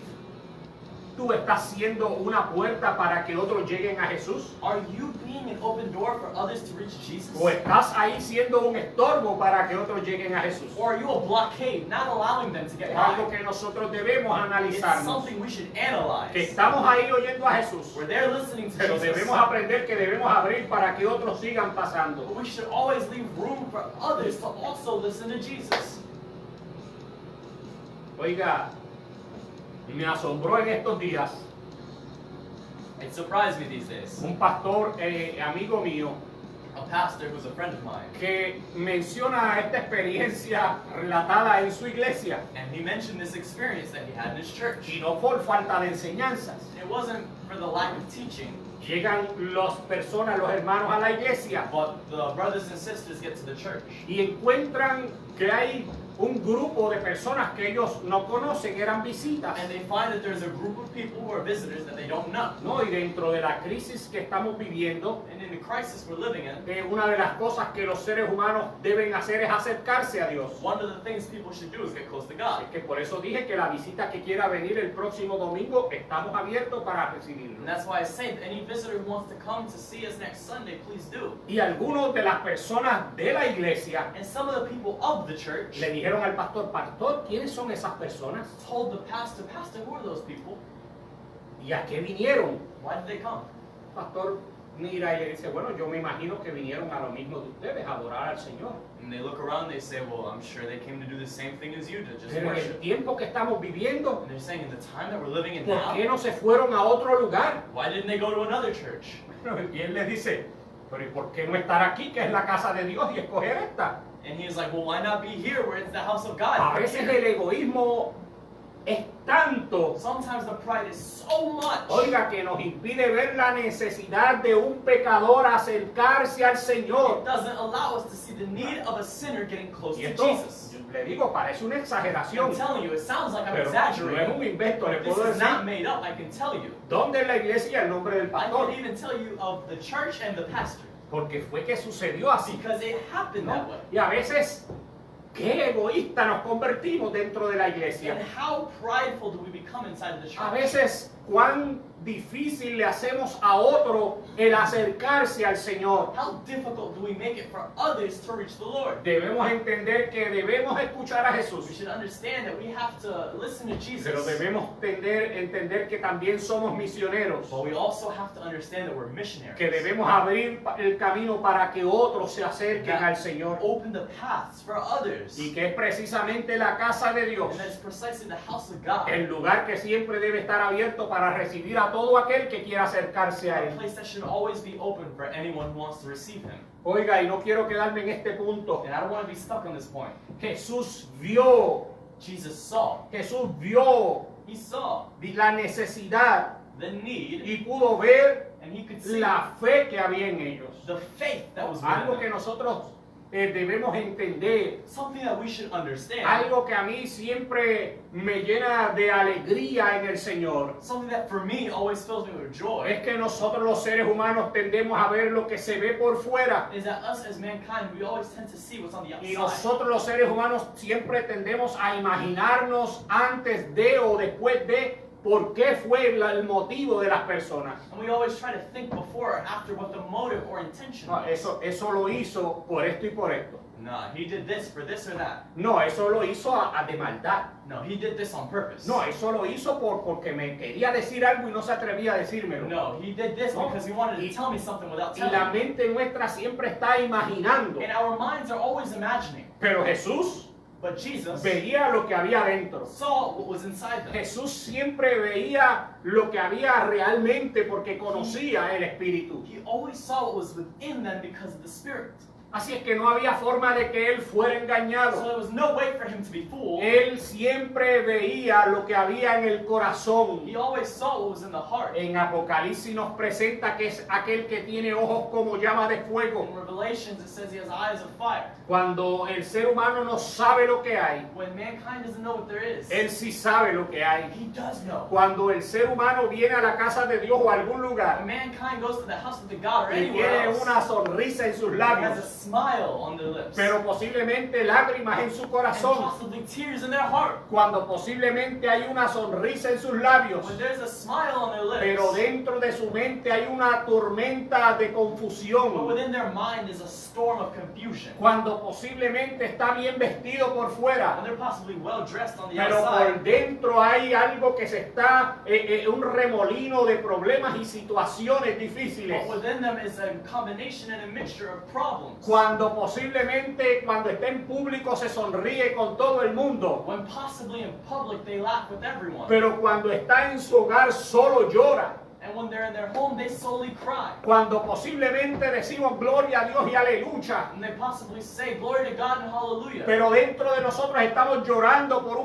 tú estás siendo una puerta para que otros lleguen a Jesús? Are you being an open door for others to reach Jesus? ¿O estás ahí siendo un estorbo para que otros lleguen a Jesús? Or are you a blockade, not allowing them to get Es algo by? que nosotros debemos It's analizarnos. something we should Que analyze. estamos ahí oyendo a Jesús, Where they're listening to pero Jesus, debemos aprender que debemos abrir para que otros sigan pasando. but we should always leave room for others to also listen to Jesus. Oiga, me asombró en estos días It surprised me these days. un pastor, amigo mío, A pastor who's a friend of mine, que menciona esta experiencia relatada en su iglesia, and he mentioned this experience that he had in his church. y no por falta de enseñanzas. It wasn't for the lack of teaching, Llegan las personas, los hermanos a la iglesia but the brothers and sisters get to the church, y encuentran que hay un grupo de personas que ellos no conocen, eran visitas. and they find that there's a group of people who are visitors that they don't know. ¿No? Y dentro de la crisis que estamos viviendo, And in the crisis we're living in, una de las cosas que los seres humanos deben hacer es acercarse a Dios. one of the things people should do is get close to God. Es que por eso dije que la visita que quiera venir el próximo domingo, estamos abiertos para recibirlo. And that's why I say that any visitor who wants to come to see us next Sunday, please do. Y algunos de las personas de la iglesia And some of the people of the church le dijeron al pastor, pastor, ¿quiénes son esas personas? told the pastor, Pastor, who are those people? ¿Y a qué vinieron? Why did they come? Pastor mira y le dice, bueno, yo me imagino que vinieron a lo mismo de ustedes, a adorar al Señor. And they look around, they say, well, I'm sure they came to do the same thing as you did, just Pero en el worship. tiempo que estamos viviendo, And they're saying, in the time that we're living in ¿por qué now, no se fueron a otro lugar? why didn't they go to another church? Y él le dice, pero ¿y por qué no estar aquí, que es la casa de Dios, y escoger esta? And he's like, well, why not be here where it's the house of God? A veces el egoísmo es tanto, Sometimes the pride is so much oiga, que nos impide ver la necesidad de un pecador acercarse al it Señor. doesn't allow us to see the need of a sinner getting close Y to esto, Jesus. yo le digo, parece una exageración, I'm telling you, it sounds like I'm pero no es exaggerating. un invento, le But this puedo is not decir made up, I can tell you. dónde en la iglesia el nombre del I pastor, can even tell you of the church and the pastor. porque fue que sucedió así. Because it happened ¿No? that way. Y a veces, qué egoísta nos convertimos dentro de la And iglesia. how prideful do we become inside of the A church? veces, cuán difícil le hacemos a otro el acercarse al Señor. How difficult do we make it for others to reach the Lord? Debemos entender que debemos escuchar a We Jesús, should understand that we have to listen to pero Jesus. debemos entender que también somos misioneros, But we also have to understand that we're missionaries. que debemos abrir el camino para que otros se acerquen al Señor, Open the paths for others. y que es precisamente la casa de Dios, And that is precisely the house of God. el lugar que siempre debe estar abierto para recibir a todo aquel que quiera acercarse a A Él. place that should always be open for anyone who wants to receive Him. Oiga, y no quiero quedarme en este punto. And I don't want to be stuck on this point. Jesús vio, Jesus saw. Jesús vio He saw la necesidad the need, y pudo ver and He could see la fe que había en ellos. the faith that was Algo within que them. nosotros debemos entender, Something that we should understand. algo que a mí siempre me llena de alegría en el Señor, Something that for me always fills me with joy. es que nosotros los seres humanos tendemos a ver lo que se ve por fuera, Is that us as mankind, we always tend to see what's on the y outside. nosotros los seres humanos siempre tendemos a imaginarnos antes de o después de por qué fue el motivo de las personas. And we always try to think before or after what the motive or intention No, was. eso lo hizo por esto y por esto. No, he did this for this or that. No, eso lo hizo de maldad. No, he did this on purpose. No, eso lo hizo porque me quería decir algo y no se atrevía a decírmelo. No, he did this No. because he wanted to tell me something without Y la telling me. mente nuestra siempre está imaginando. And our minds are always imagining. Pero Jesús But Jesus veía lo que había dentro. saw what was inside them. Jesús siempre veía lo que había realmente porque conocía el Espíritu. He always saw what was within them because of the Spirit. Así es que no había forma de que él fuera So engañado. there was no way for him to be fooled. Él siempre veía lo que había en el corazón. He always saw what was in the heart. En Apocalipsis nos presenta que es aquel que tiene ojos como llama de fuego. In Revelations, it says he has eyes of fire. Cuando el ser humano no sabe lo que hay, When mankind doesn't know what there is, él sí sabe lo que hay. he does know. Cuando el ser humano viene a la casa de Dios o a algún When lugar mankind goes to the house of the God or y anywhere tiene else, una sonrisa en sus he has a labios, smile on their lips, pero posiblemente lágrimas en su and corazón, possibly tears in their heart. cuando posiblemente hay una sonrisa en sus labios, When there's a smile on their lips, pero dentro de su mente hay una tormenta de but confusión, within their mind is a storm of confusion. cuando posiblemente está bien vestido por fuera, When they're possibly well dressed on the pero por outside, dentro hay algo que se está, un remolino de problemas y situaciones difíciles. but within them is a combination and a mixture of problems. Cuando posiblemente cuando está en público se sonríe con todo el mundo, When possibly in public they laugh with everyone, pero cuando está en su hogar solo llora. and when they're in their home they solely cry. Cuando posiblemente decimos gloria a Dios y aleluya, And they possibly say glory to God and hallelujah. pero dentro de nosotros estamos llorando por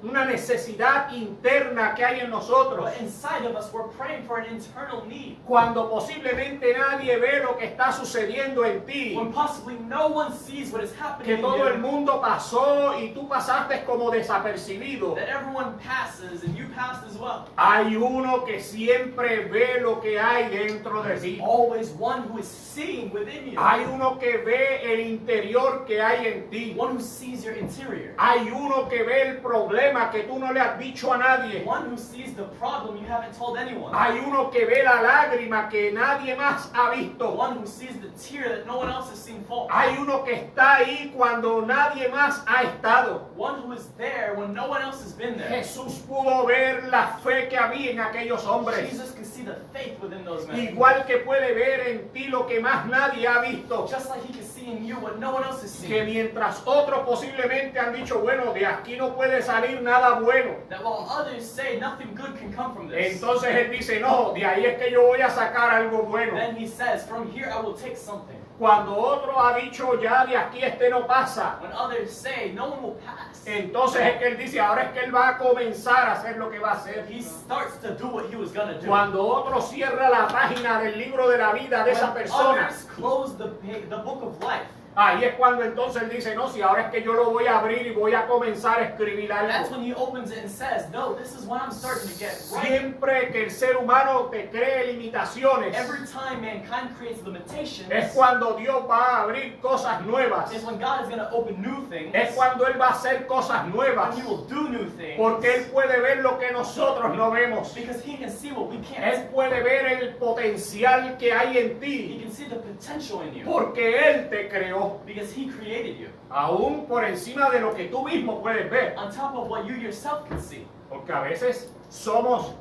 una necesidad interna que hay en nosotros. But inside of us we're praying for an internal need. Cuando posiblemente nadie ve lo que está sucediendo en ti, When possibly no one sees what is happening que in todo el you, mundo pasó y tú pasaste como desapercibido. that everyone passes and you passed as well. Hay uno que siempre ve lo que hay dentro de ti. Always one who is seeing within you. Hay uno que ve el interior que hay en ti. One who sees your interior. Hay uno que ve el problema que tú no le has dicho a nadie. One who sees the problem you haven't told anyone. Hay uno que ve la lágrima que nadie más ha visto. One who sees the tear that no one else has seen fall. Hay uno que está ahí cuando nadie más ha estado. One who is there when no one else has been there. Jesús pudo ver la fe que había en aquellos hombres. Jesus can see the faith within those men. Igual que puede ver en ti lo que más nadie ha visto. Just like he can see in you what no one else has Que seen. mientras otros posiblemente han dicho, bueno, de aquí no puede salir nada bueno. That while others say nothing good can come from this, Entonces él dice, no, de ahí es que yo voy a sacar algo bueno. then he says, from here I will take something. Cuando otro ha dicho, ya de aquí no pasa. When others say no one will pass, Entonces es que él dice, ahora es que él va a comenzar a hacer lo que va a hacer. he starts to do what he was going to do. Cuando otro cierra la página del libro de la vida de When esa persona, others close the book of life, ahí es cuando entonces él dice, no, si ahora es que yo lo voy a abrir y voy a comenzar a escribir that's algo. when he opens it and says, no, this is when I'm starting to get right. Siempre que el ser humano te cree limitaciones, Every time mankind creates limitations, es cuando Dios va a abrir cosas nuevas. is when God is going to open new things, Es cuando Él va a hacer cosas nuevas. when he will do new things, Porque Él puede ver lo que nosotros no vemos. because he can see what we Él can't. puede ver el potencial que hay en He ti. can see the potential in you, Porque Él te creó. because he created you, Aún por encima de lo que tú mismo puedes ver. on top of what you yourself can see. Porque a veces somos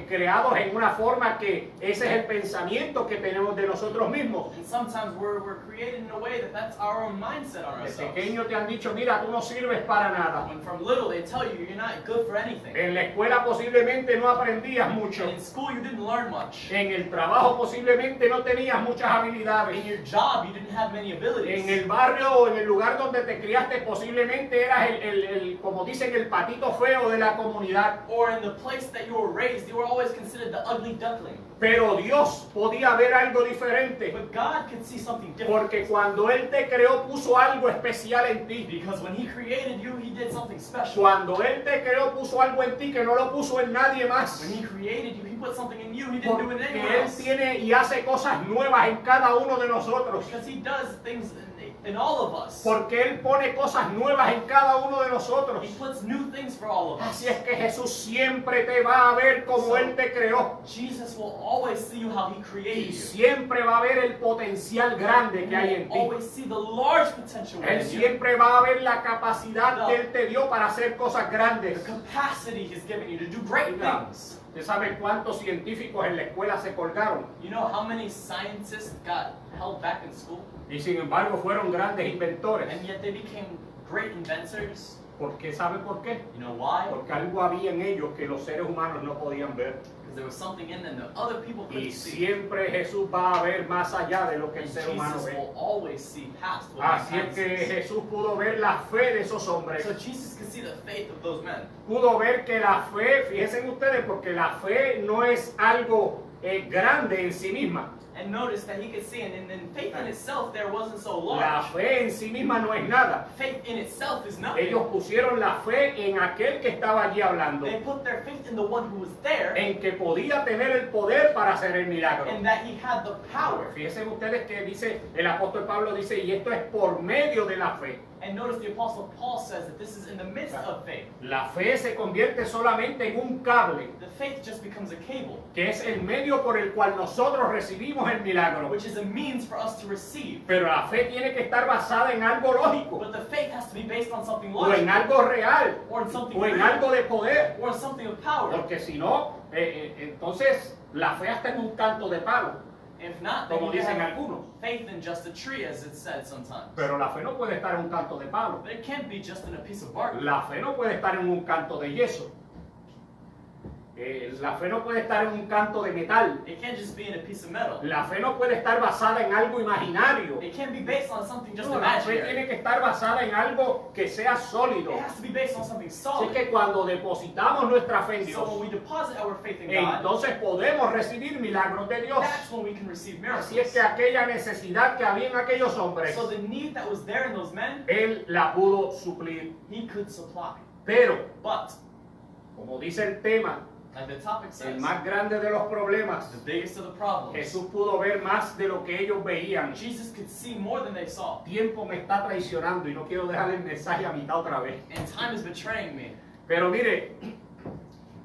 creados en una forma que ese es el pensamiento que tenemos de nosotros mismos. And sometimes we're created in a way that's our own mindset on De ourselves. pequeño te han dicho, mira, tú no sirves para nada. When from little they tell you you're not good for anything. En la escuela posiblemente no aprendías mucho. And in school you didn't learn much. En el trabajo posiblemente no tenías muchas habilidades. In your job you didn't have many abilities. En el barrio o en el lugar donde te criaste posiblemente eras como dicen, el patito feo de la comunidad. Or in the place that you were raised, you were always considered the ugly duckling. Pero Dios podía ver algo diferente. But God could see something different. Porque cuando Él te creó puso algo especial en ti. Because when He created you, He did something special. Cuando Él te creó puso algo en ti que no lo puso en nadie más. When He created you, He put something in you He didn't do in Porque anyone Él else. tiene y hace cosas nuevas en cada uno de nosotros. Because He does things in all of us. Porque Él pone cosas nuevas en cada uno de nosotros. He puts new things for all of us. Así es que Jesús siempre te va a ver como Él te creó. Jesus will always see you how He created Y you. siempre va a ver el potencial grande que hay He en will ti. always see the large potential Él in you. siempre va a ver la capacidad que Él te dio para hacer cosas The grandes. capacity He's given you to do great Oiga, things. ¿Usted sabe cuántos científicos en la escuela se colgaron? You know how many scientists got held back in school? Y sin embargo fueron grandes inventores. And yet they became great inventors. ¿Por qué? ¿Sabe por qué? You know why? Porque algo había en ellos que los seres humanos no podían ver. Because there was something in them that other people Y couldn't see. siempre Jesús va a ver más allá de lo que el And ser humano Jesus ve. will always see past what Así mankind es que sees. Jesús pudo ver la fe de esos hombres. So Jesus could see the faith of those men. Pudo ver que la fe, fíjense ustedes, porque la fe no es algo grande en sí misma. And notice that he could see, and faith in itself there wasn't so large. La fe en sí misma no es nada. Faith in itself is nothing. Ellos pusieron la fe en aquel que estaba allí hablando, They put their faith in the one who was there, en que podía tener el poder para hacer el milagro. and that he had the power. Fíjense ustedes que dice, el apóstol Pablo dice, y esto es por medio de la fe. And notice the apostle Paul says that this is in the midst of faith. La fe se convierte solamente en un cable, The faith just becomes a cable, que es el medio por el cual nosotros recibimos el milagro. which is a means for us to receive. Pero la fe tiene que estar basada en algo lógico, But the faith has to be based on something o en logical, algo real, or in something o en real, algo de poder. or in something of power. Porque si no, entonces la fe hasta en un canto de palo, If not, then como you dicen have algunos. faith in just a tree, as it's said sometimes. Pero la fe no puede estar en un canto de palo. But it can't be just in a piece of bark. La fe no puede estar en un canto de yeso. La fe no puede estar en un canto de metal. It can't just be in a piece of metal. La fe no puede estar basada en algo imaginario. It can't be based on something just No, la fe imaginary. tiene que estar basada en algo que sea sólido. It has to be based on something Así solid. que cuando depositamos nuestra fe en So when Dios, we deposit our faith in God, entonces podemos recibir milagros de Dios. that's when we can receive Así es miracles. que aquella necesidad que había en aquellos hombres, So the need that was there in those men, Él la pudo suplir. he could supply. Pero, But, como dice el tema, like the topic el says, más grande de los problemas, the biggest of the problems, Jesús pudo ver más de lo que ellos veían. Jesus could see more than they saw. Tiempo me está traicionando y no quiero dejar el mensaje a mitad otra vez. And time is betraying me. Pero mire,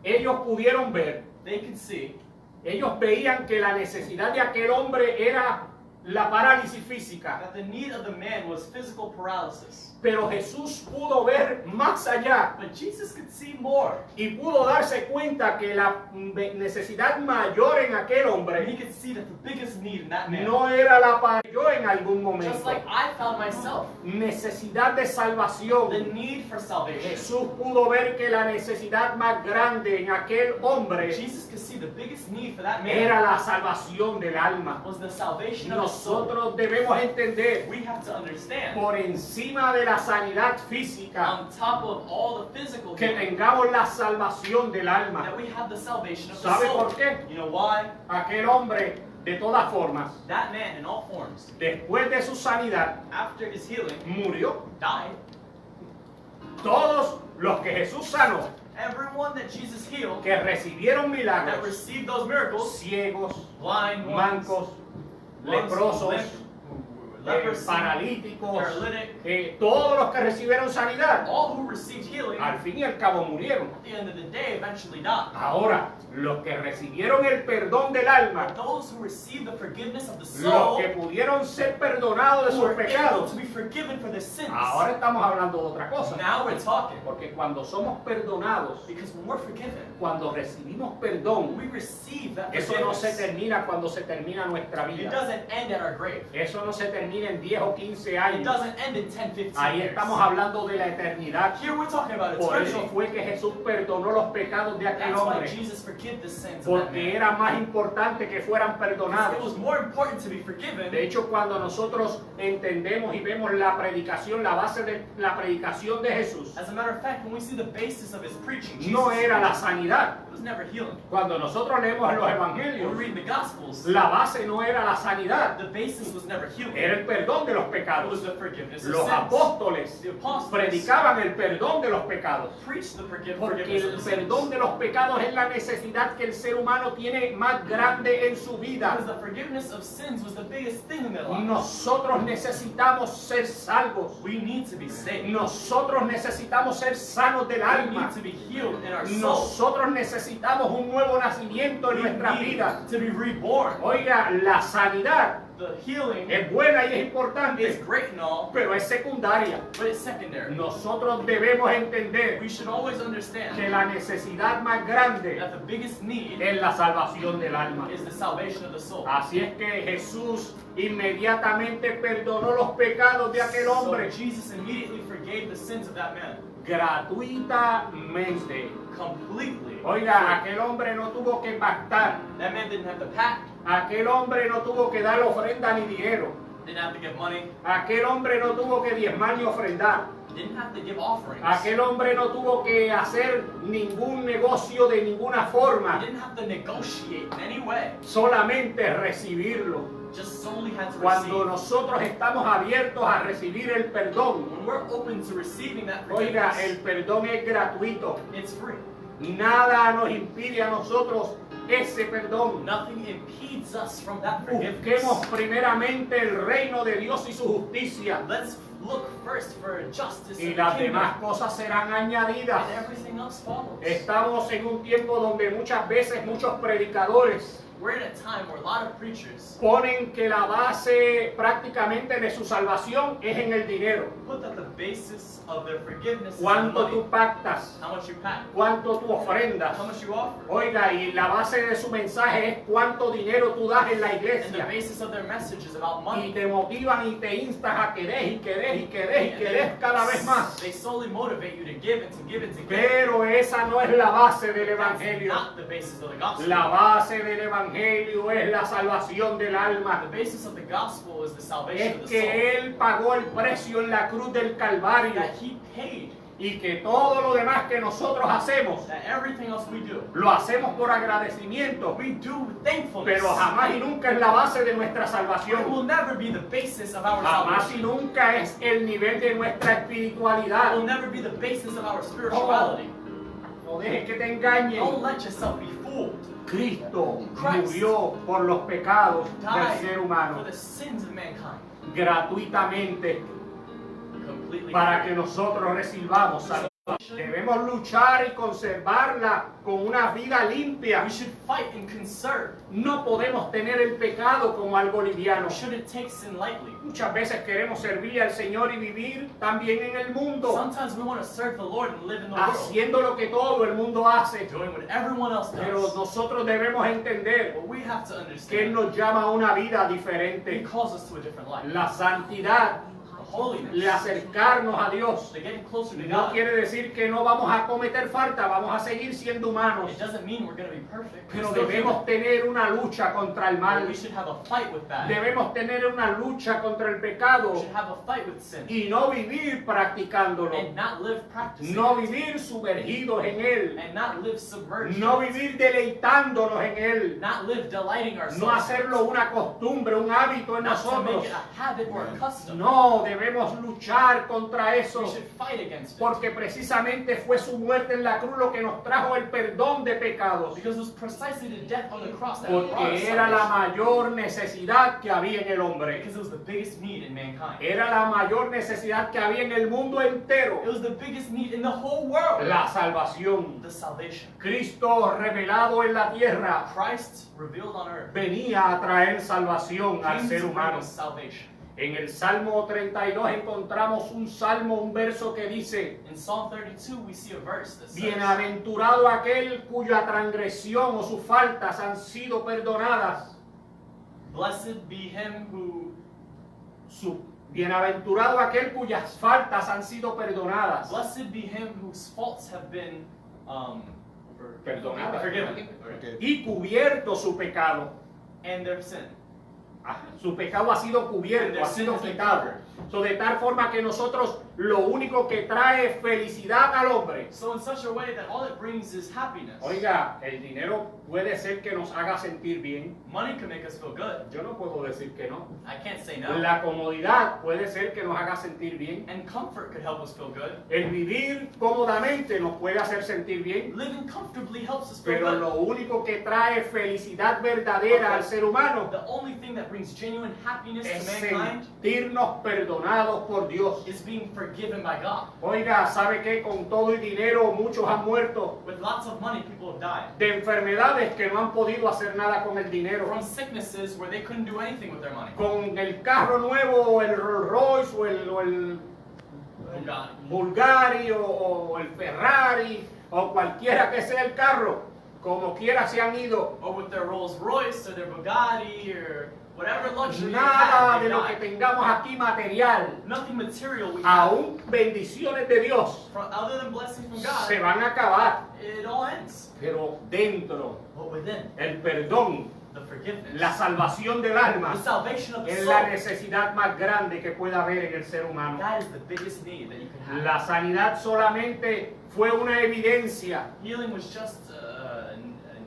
ellos pudieron ver, They could see ellos veían que la necesidad de aquel hombre era la parálisis física. that the need of the man was physical paralysis. Pero Jesús pudo ver más allá But Jesus could see more. y pudo darse cuenta que la necesidad mayor en aquel And he hombre could see that the biggest need in that man, no era la yo en algún just momento. like I found myself, Necesidad de the salvación. need for salvation. Jesús pudo ver que la necesidad más grande en aquel hombre Jesus could see the biggest need for that man era la salvación del alma. was the salvation of the soul. Nosotros debemos entender, We have to understand, por encima de la sanidad física, on top of all the physical que healing, tengamos la salvación del alma. that we have the salvation of the ¿Sabe soul. por qué? You know why? Aquel hombre, de todas formas, That man, in all forms, después de su sanidad, after his healing, murió. died. Todos los que Jesús sanó, Everyone that Jesus healed, que recibieron that milagros, received those miracles, ciegos, blind ones, mancos, ones leprosos, limp, leprosy, paralíticos, paralytic, todos los que recibieron sanidad, all who received healing, al fin y al cabo murieron. at the end of the day, eventually died. Ahora, los que recibieron el perdón del alma, Those who received the forgiveness of the los soul, que pudieron ser perdonados de who sus were able pecados, to be forgiven for their sins. ahora estamos hablando de otra cosa. Now we're talking. Porque cuando somos perdonados, Because when we're forgiven, cuando recibimos perdón, we receive that eso no se forgiveness. termina cuando se termina nuestra It vida. doesn't end at our grave. Eso no se termina en 10 o 15 It años. doesn't end in 10, 15 Ahí years. estamos hablando de la eternidad. Here we're talking about Por eso eternity. fue que Jesús perdonó los pecados de aquel That's why hombre. Jesus forgave the sins of that Porque man. era más importante que fueran It perdonados. was more important to be forgiven. De hecho, cuando nosotros entendemos y vemos la predicación, la base de la predicación de Jesús, As a matter of fact, when we see the basis of his preaching, Jesus, no era la sanidad. it was never healing. Cuando nosotros leemos los When evangelios, we read the Gospels, la base no era la sanidad, the basis was never healing. era el perdón de los It was pecados. the forgiveness of Los sins. apóstoles The apostles predicaban el perdón de los pecados. preached the Porque forgiveness el of the perdón sins. de los pecados es la necesidad que el ser humano tiene más grande en su vida. Because the forgiveness of sins was the biggest thing in their life. Nosotros necesitamos ser salvos. We need to be saved. Nosotros necesitamos ser sanos del We alma. need to be healed in our soul. Nosotros necesitamos un nuevo nacimiento en We nuestra need vida. to be reborn. Oiga, la sanidad The healing es buena y es is importante, great and all, pero es secundaria. but it's secondary. Nosotros debemos entender We should always understand que la necesidad más grande that the biggest need es la salvación del alma. is the salvation of the soul. Así es que Jesús inmediatamente perdonó los pecados de aquel hombre So Jesus immediately forgave the sins of that man gratuitamente. completely. Oiga, aquel hombre no tuvo que pactar, That man didn't have to pack, aquel hombre no tuvo que dar ofrenda ni dinero, didn't have to give money, aquel hombre no tuvo que diezmar ni ofrendar, didn't have to give offerings. Aquel hombre no tuvo que hacer ningún negocio de ninguna He forma, didn't have to negotiate in any way. solamente recibirlo. Just solely had to Cuando receive. nosotros estamos abiertos a recibir el perdón, When we're open to receiving that oiga, forgiveness, el perdón es gratuito. it's free. Nada nos impide a nosotros ese perdón. Nothing impedes us from that forgiveness. Busquemos primeramente el reino de Dios y su justicia, Let's look first for justice y and las the kingdom, demás cosas serán añadidas. and everything else follows. Estamos en un tiempo donde muchas veces muchos predicadores We're in a time where a lot of preachers ponen que la base prácticamente de su salvación es en el dinero. put that the basis of their forgiveness is in Cuánto money. tú pactas, How much you pack, cuánto tú ofrendas. how much you offer. Oiga, y la base de su mensaje es cuánto dinero tú das en la And the iglesia. basis of their message is about Y money. te motivan y te instas a que des y que des y que des y que des cada vez más. They solely motivate you to give and to give and to give. Pero esa no es la base del That's evangelio. not the basis of the gospel. La base del evangelio es la salvación del alma. The basis of the gospel is the salvation Es of the soul. que Él pagó el precio en la cruz del Calvario. That he paid. Y que todo lo demás que nosotros hacemos, That everything else we do, lo hacemos por agradecimiento. we do with thankfulness. Pero jamás y nunca es la base de nuestra It will salvación. never be the basis of our Jamás y salvation. nunca es el nivel de nuestra It espiritualidad. will never be the basis of our spirituality. No dejes que te engañen. Don't let yourself be fooled. Cristo Christ murió por los pecados del Died ser humano for the sins of mankind. gratuitamente Completely para free. que nosotros recibamos salvación. Debemos luchar y conservarla con una vida limpia. We should fight and conserve. No podemos tener el pecado como algo liviano. We shouldn't take sin lightly. Muchas veces queremos servir al Señor y vivir también en el mundo, Sometimes we want to serve the Lord and live in the world, haciendo lo que todo el mundo hace. doing what everyone else Pero does. nosotros debemos entender But we have to que Él understand nos llama a una vida He diferente. calls us to a different life. La santidad, The holiness, el acercarnos a Dios, to getting closer to no God. quiere decir que no vamos a cometer falta, vamos a seguir siendo humanos. It doesn't mean we're going to be perfect. We're Pero still debemos human. tener una lucha contra el But mal. we should have a fight with that. Debemos tener una lucha contra el We pecado should have a fight with sin y no vivir practicándolo. and not live practicing No it. vivir sumergidos en Él. And not live submerged. No in it. vivir deleitándonos en Él. Not live delighting ourselves. No hacerlo una costumbre, un hábito en Not to make nosotros. it a habit or a custom. No, debemos luchar contra eso. We should fight against it. Porque precisamente fue su muerte en la cruz lo que nos trajo el perdón de pecados. Because it was precisely the death on the cross that brought us Porque era la salvation. mayor necesidad que había en el hombre. Because it was the biggest need in mankind. Era la mayor necesidad que había en el mundo entero. It was the biggest need in the whole world. La salvación. The salvation. Cristo revelado en la tierra Christ revealed on earth venía a traer salvación al came ser to bring humano. us salvation. En el Salmo 32 encontramos un verso que dice: In Psalm 32 we see a verse that says, bienaventurado aquel cuya transgresión o sus faltas han sido perdonadas. Blessed be him who Bienaventurado aquel cuyas faltas han sido perdonadas. Blessed be him whose faults have been Perdonadas. forgiven. Y cubierto su pecado. And their sin. Su pecado ha sido cubierto, ha sido quitado. So, de tal forma que nosotros lo único que trae felicidad al hombre. So in such a way that all it brings is happiness. Oiga, el dinero puede ser que nos haga sentir bien. Money can make us feel good. Yo no puedo decir que no. I can't say no. La comodidad puede ser que nos haga sentir bien. And comfort could help us feel good. El vivir cómodamente nos puede hacer sentir bien. Living comfortably helps us feel Pero good. lo único que trae felicidad verdadera al ser humano The only thing that brings genuine happiness es to mankind sentirnos perdonados por Dios. is being forgiven by God. Oiga, ¿sabe qué? Con todo y dinero muchos han muerto With lots of money, people have died. de enfermedades que no han podido hacer nada con el dinero. From sicknesses where they couldn't do anything with their money. Con el carro nuevo, el Rolls Royce o el Bugatti. Bulgari o el Ferrari o cualquiera que sea el carro, como quiera se han ido. Or with their Rolls Royce or their Bugatti or whatever luxury they Nada had, de they lo que died. tengamos aquí material, Nothing material we have, aún bendiciones de Dios, from, other than blessings from God, se van a acabar. it all ends. Pero dentro, But within, el perdón the forgiveness, La salvación del alma the salvation of the es soul, la necesidad más grande que pueda haber en el ser humano. that is the biggest need that you can have. La sanidad solamente fue una evidencia, Healing was just a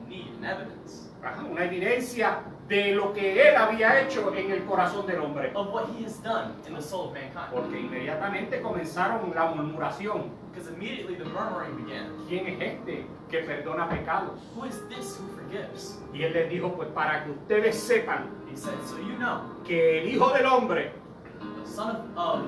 need, an evidence una evidencia de lo que Él había hecho en el corazón del hombre. of what He has done in the soul of mankind. Porque inmediatamente comenzaron la murmuración. Because immediately the murmuring began. ¿Quién es este que perdona pecados? Who is this who forgives? Y Él les dijo, pues para que ustedes sepan He said, so you know, que el Hijo del Hombre, the Son of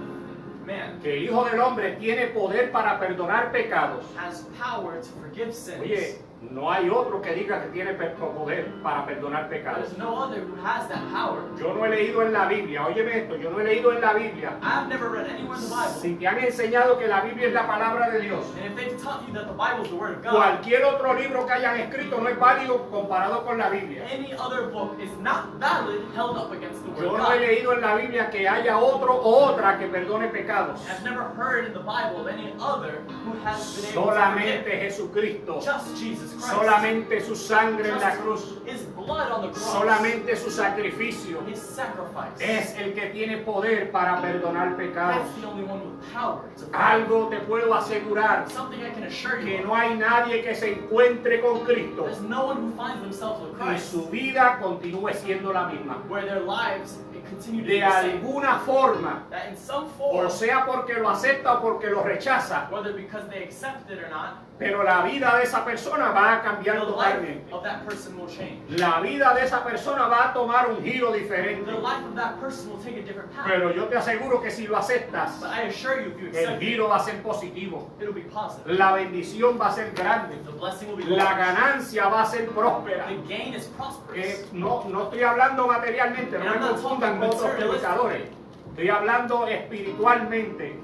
Man que el Hijo del Hombre tiene poder para perdonar pecados. has power to forgive sins. Oye, no hay otro que diga que tiene poder para perdonar pecados. There's no other who has that power. Yo no he leído en la Biblia, óyeme esto, yo no he leído en la Biblia. I've never read anywhere in the Bible. Si te han enseñado que la Biblia es la palabra de Dios, And if they've taught you that the Bible is the Word of God, cualquier otro libro que hayan escrito no es válido comparado con la Biblia. any other book is not valid held up against the Word Yo of no he God. leído en la Biblia que haya otro o otra que perdone pecados. I've never heard in the Bible of any other who has been able to Solamente forgive. Jesucristo, Just Jesus Christ. solamente su sangre en la Just cruz, His blood on the cross. solamente su sacrificio His sacrifice. es el que tiene poder para perdonar pecados. That's the only one with power to forgive. Algo te puedo asegurar, Something I can assure you que of. no hay nadie que se encuentre con Cristo There's no one who finds themselves with y Christ su vida continúe siendo la misma. where their lives continue to be De the same. alguna forma, That in some o form, sea porque lo acepta o porque lo rechaza, whether because they accept it or not, pero la vida de esa persona va a cambiar the life totalmente. of that person will change. La vida de esa persona va a tomar un giro diferente. The life of that person will take a different path. Pero yo te aseguro que si lo aceptas, But I assure you, if you el accept it, giro va a ser positivo. it'll be positive. La bendición va a ser grande. The blessing will be La large. ganancia va a ser próspera. The gain is prosperous. No estoy hablando materialmente, no me I'm not confundan con talking otros predicadores. Estoy hablando espiritualmente.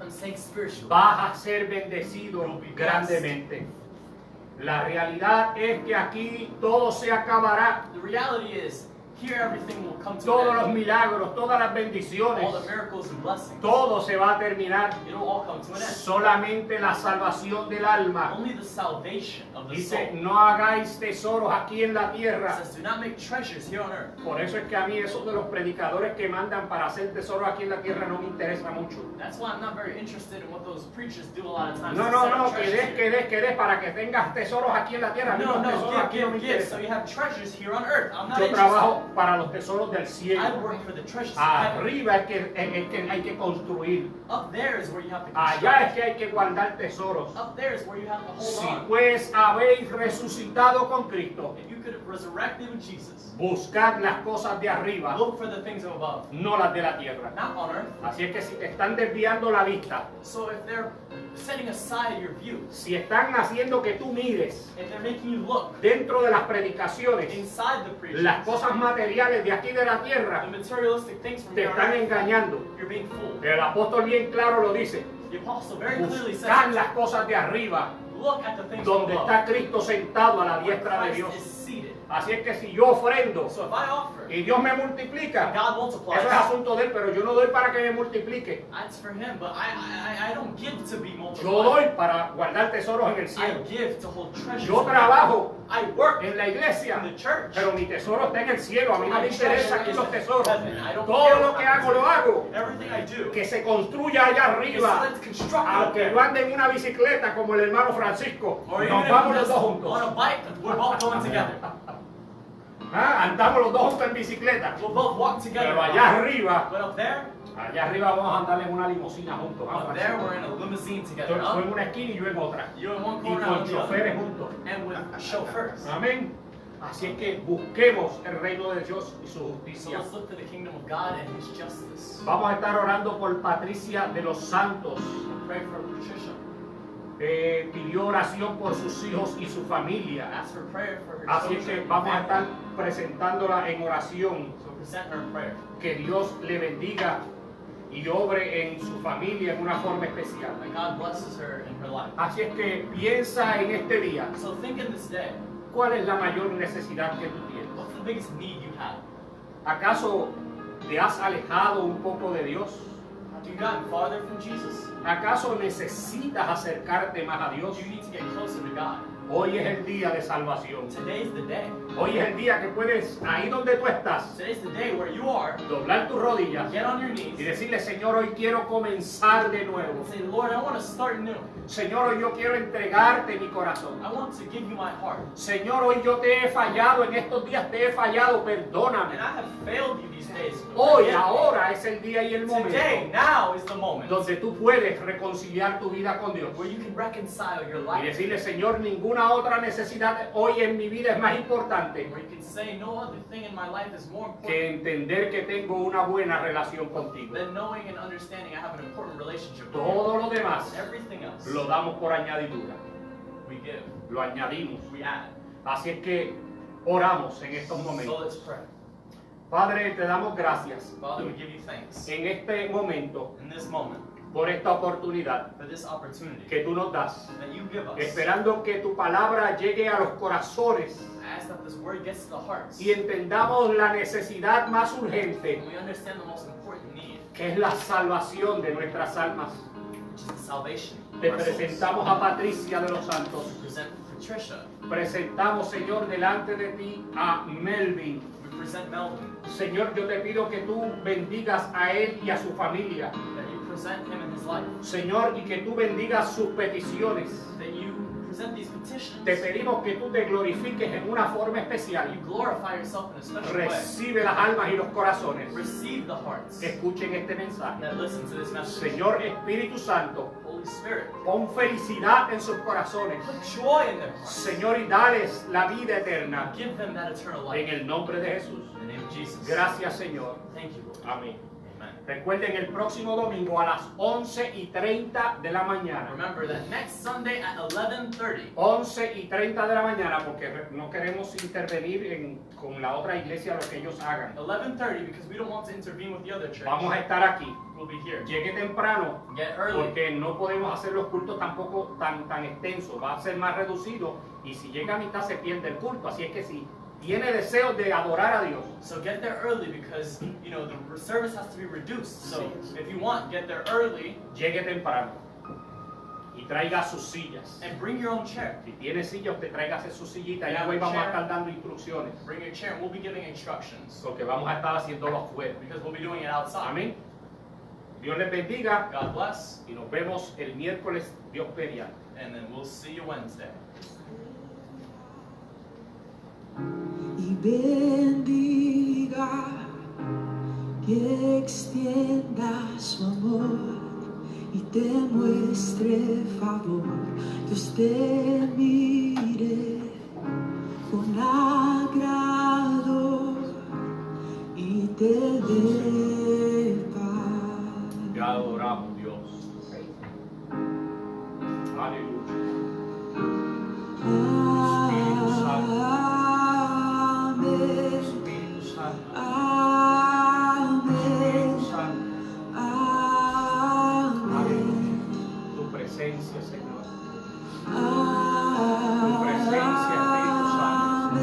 I'm saying spiritual. Vas a ser bendecido grandemente. La realidad es que aquí todo se acabará. The reality is, here everything will come to Todos an los end. milagros, todas las bendiciones, All the miracles and blessings, todo se va a terminar. it'll all come to an end. Solamente la salvación del alma. Only the salvation of the Dice, soul. no hagáis tesoros aquí en la It tierra. says, do not make treasures here on earth. Por eso es que a mí esos de los predicadores que mandan para hacer tesoros aquí en la tierra no me interesa mucho. That's why I'm not very interested in what those preachers do a lot of times. No, They no, set up no, treasures here. que des, para que tengas tesoros aquí en la tierra. A mí No, los no, tesoros aquí no me give. So interesan. you have treasures here on earth. I'm not Yo interested. trabajo para los tesoros del I cielo. work for the treasures of heaven. Arriba es que hay que construir. Up there is where you have to Allá es construct. que hay que guardar tesoros. Up there is where you have to hold Si on. pues habéis resucitado con Cristo, If you could have resurrected with Jesus, buscad las cosas de arriba, look for the things above, no las de la tierra. not on earth. Así es que si te están desviando la vista, So if they're setting aside your view, si están haciendo que tú mires if they're making you look dentro de las predicaciones inside the preaching, las cosas materiales de aquí de la the tierra, materialistic things from te here on están earth, engañando. you're being fooled. El apóstol bien claro lo dice, The apostle very clearly buscad says, las cosas de arriba, look at the things donde above. está Cristo sentado a la Where diestra de Christ Dios. is seated. Así es que si yo ofrendo So if I offer, y Dios me multiplica, God multiplies. eso es asunto de él, pero yo no doy para que me multiplique. That's for him, but I don't give to be Yo multiplied. doy para guardar tesoros en el I cielo. give to hold treasures. Yo in trabajo heaven. I work en la iglesia, in the church. pero mi tesoro está en el cielo. A mí no me interesa aquí los tesoros. I don't Todo care lo what que happens. hago, lo hago. Everything I do Que se construya allá is arriba. let's construct it up Aunque there. yo ande en una bicicleta como el hermano Francisco, Or even nos if vamos we're los just dos on juntos. a bike, we're both going together. Andamos los dos juntos en bicicleta. We'll both walk together. Pero allá arriba, But up there, vamos a andar en una limusina juntos. up there we're in a limousine Tú together. en Huh? una esquina y yo en otra. You in one Y corner, con I'm in the other. choferes juntos. And with chauffeurs. Amén. Así es que busquemos el reino de Dios y su So justicia. let's look to the kingdom of God and His justice. Vamos a estar orando por Patricia de los Santos. Pray for Patricia. Pidió oración por sus hijos y su familia. Ask for prayer for her Así es children que and vamos a family. estar presentándola en oración. So present her in prayer. Que Dios le bendiga y obre en su familia en una forma especial. That God blesses her in her life. Así es que piensa en este día, So think in this day, ¿cuál es la mayor necesidad que tú tienes? what's the biggest need you have? ¿Acaso te has alejado un poco de Dios? Have you gotten farther from Jesus? ¿Acaso necesitas acercarte más a Dios? Do you need to get closer to God? Hoy es el día de salvación. Today's the day. Hoy es el día que puedes, ahí donde tú estás, Today's the day where you are. doblar tus rodillas Get on your y knees decirle, Señor, hoy quiero comenzar de nuevo. and say, Lord, I want to start new. Señor, hoy yo quiero entregarte mi corazón. I want to give you my heart. Señor, hoy yo te he fallado, en estos días te he fallado, perdóname. And I have failed you these days. Hoy, Forgive me. ahora es el día y el Today, momento now is the moment donde tú puedes reconciliar tu vida con Dios. where you can reconcile your Y life. decirle, Señor, ninguna otra necesidad hoy en mi vida es más importante Where you can say, no other thing in my life is more que important entender que tengo una buena relación contigo. than knowing and understanding I have an important relationship with you. Todo lo demás Everything else lo damos por añadidura, we give, lo añadimos. we add. Así es que oramos en estos So momentos. let's pray. Padre, te damos gracias Father, we give you thanks en este momento in this moment por esta oportunidad for this opportunity que tú nos das, that you give us. esperando que tu palabra llegue a los corazones I ask that this word gets to the hearts y entendamos la necesidad más urgente, and we understand the most important need, que es la salvación de nuestras almas. which is the salvation of Te our souls. presentamos a Patricia de los Santos. We present Patricia. Presentamos, Señor, delante de ti a Melvin. We present Melvin. Señor, yo te pido que tú bendigas a él y a su familia. That you present him and his life. Señor, y que tú bendigas sus peticiones. That you present these petitions. Te pedimos que tú te glorifiques en una forma especial. You glorify yourself in a special way. Recibe las almas y los corazones Receive the hearts que escuchen este mensaje. that listen to this message. Señor Espíritu Santo, Holy Spirit, pon felicidad en sus corazones. put joy in their hearts. Señor, y dales la vida eterna. Give them that eternal En life. el nombre de Jesús. In the name of Jesus. Gracias, Señor. Thank you, Lord. Amén. Amen. Recuerden el próximo domingo a las 11:30 de la mañana. Remember that next Sunday at 11:30, 11:30 de la mañana, porque no queremos intervenir con la otra iglesia lo que ellos hagan. 11:30, because we don't want to intervene with the other church. Vamos a estar aquí. We'll be here. Llegue temprano, Get early. porque no podemos hacer los cultos tampoco tan extensos. Va a ser más reducido y si llega a mitad se pierde el culto. Así es que si tiene deseos de adorar a Dios, So get there early because you know the service has to be reduced. So if you want, get there early llegue temprano y traiga sus sillas. and bring your own chair. Si tiene silla, usted tráigase su sillita y Yeah, hoy vamos a chair. estar dando instrucciones, Bring your chair and we'll be giving instructions porque vamos a estar haciéndolo afuera. because we'll be doing it outside. Amén. Dios les bendiga God bless, y nos vemos el miércoles, Dios mediante. and then we'll see you Wednesday. Y bendiga, que extienda su amor y te muestre favor. Dios te mire con agrado y te dé paz. Te adoramos, Dios. Aleluya. Espíritu Santo. Amén. Espíritu Santo. Amén. Espíritu Santo. Amén. Tu presencia, Señor. Tu presencia, Espíritu Santo.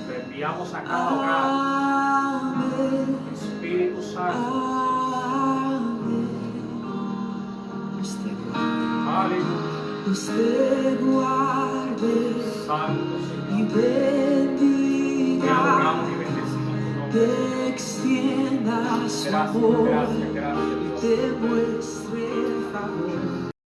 Te enviamos a cada hogar. Espíritu Santo. Aleluya. Dios te guarde Santo y Señor. Te bendiga, adoramos y bendecimos tu nombre. te extienda su Gracias, amor gracias, gracias, y Dios. te muestre favor.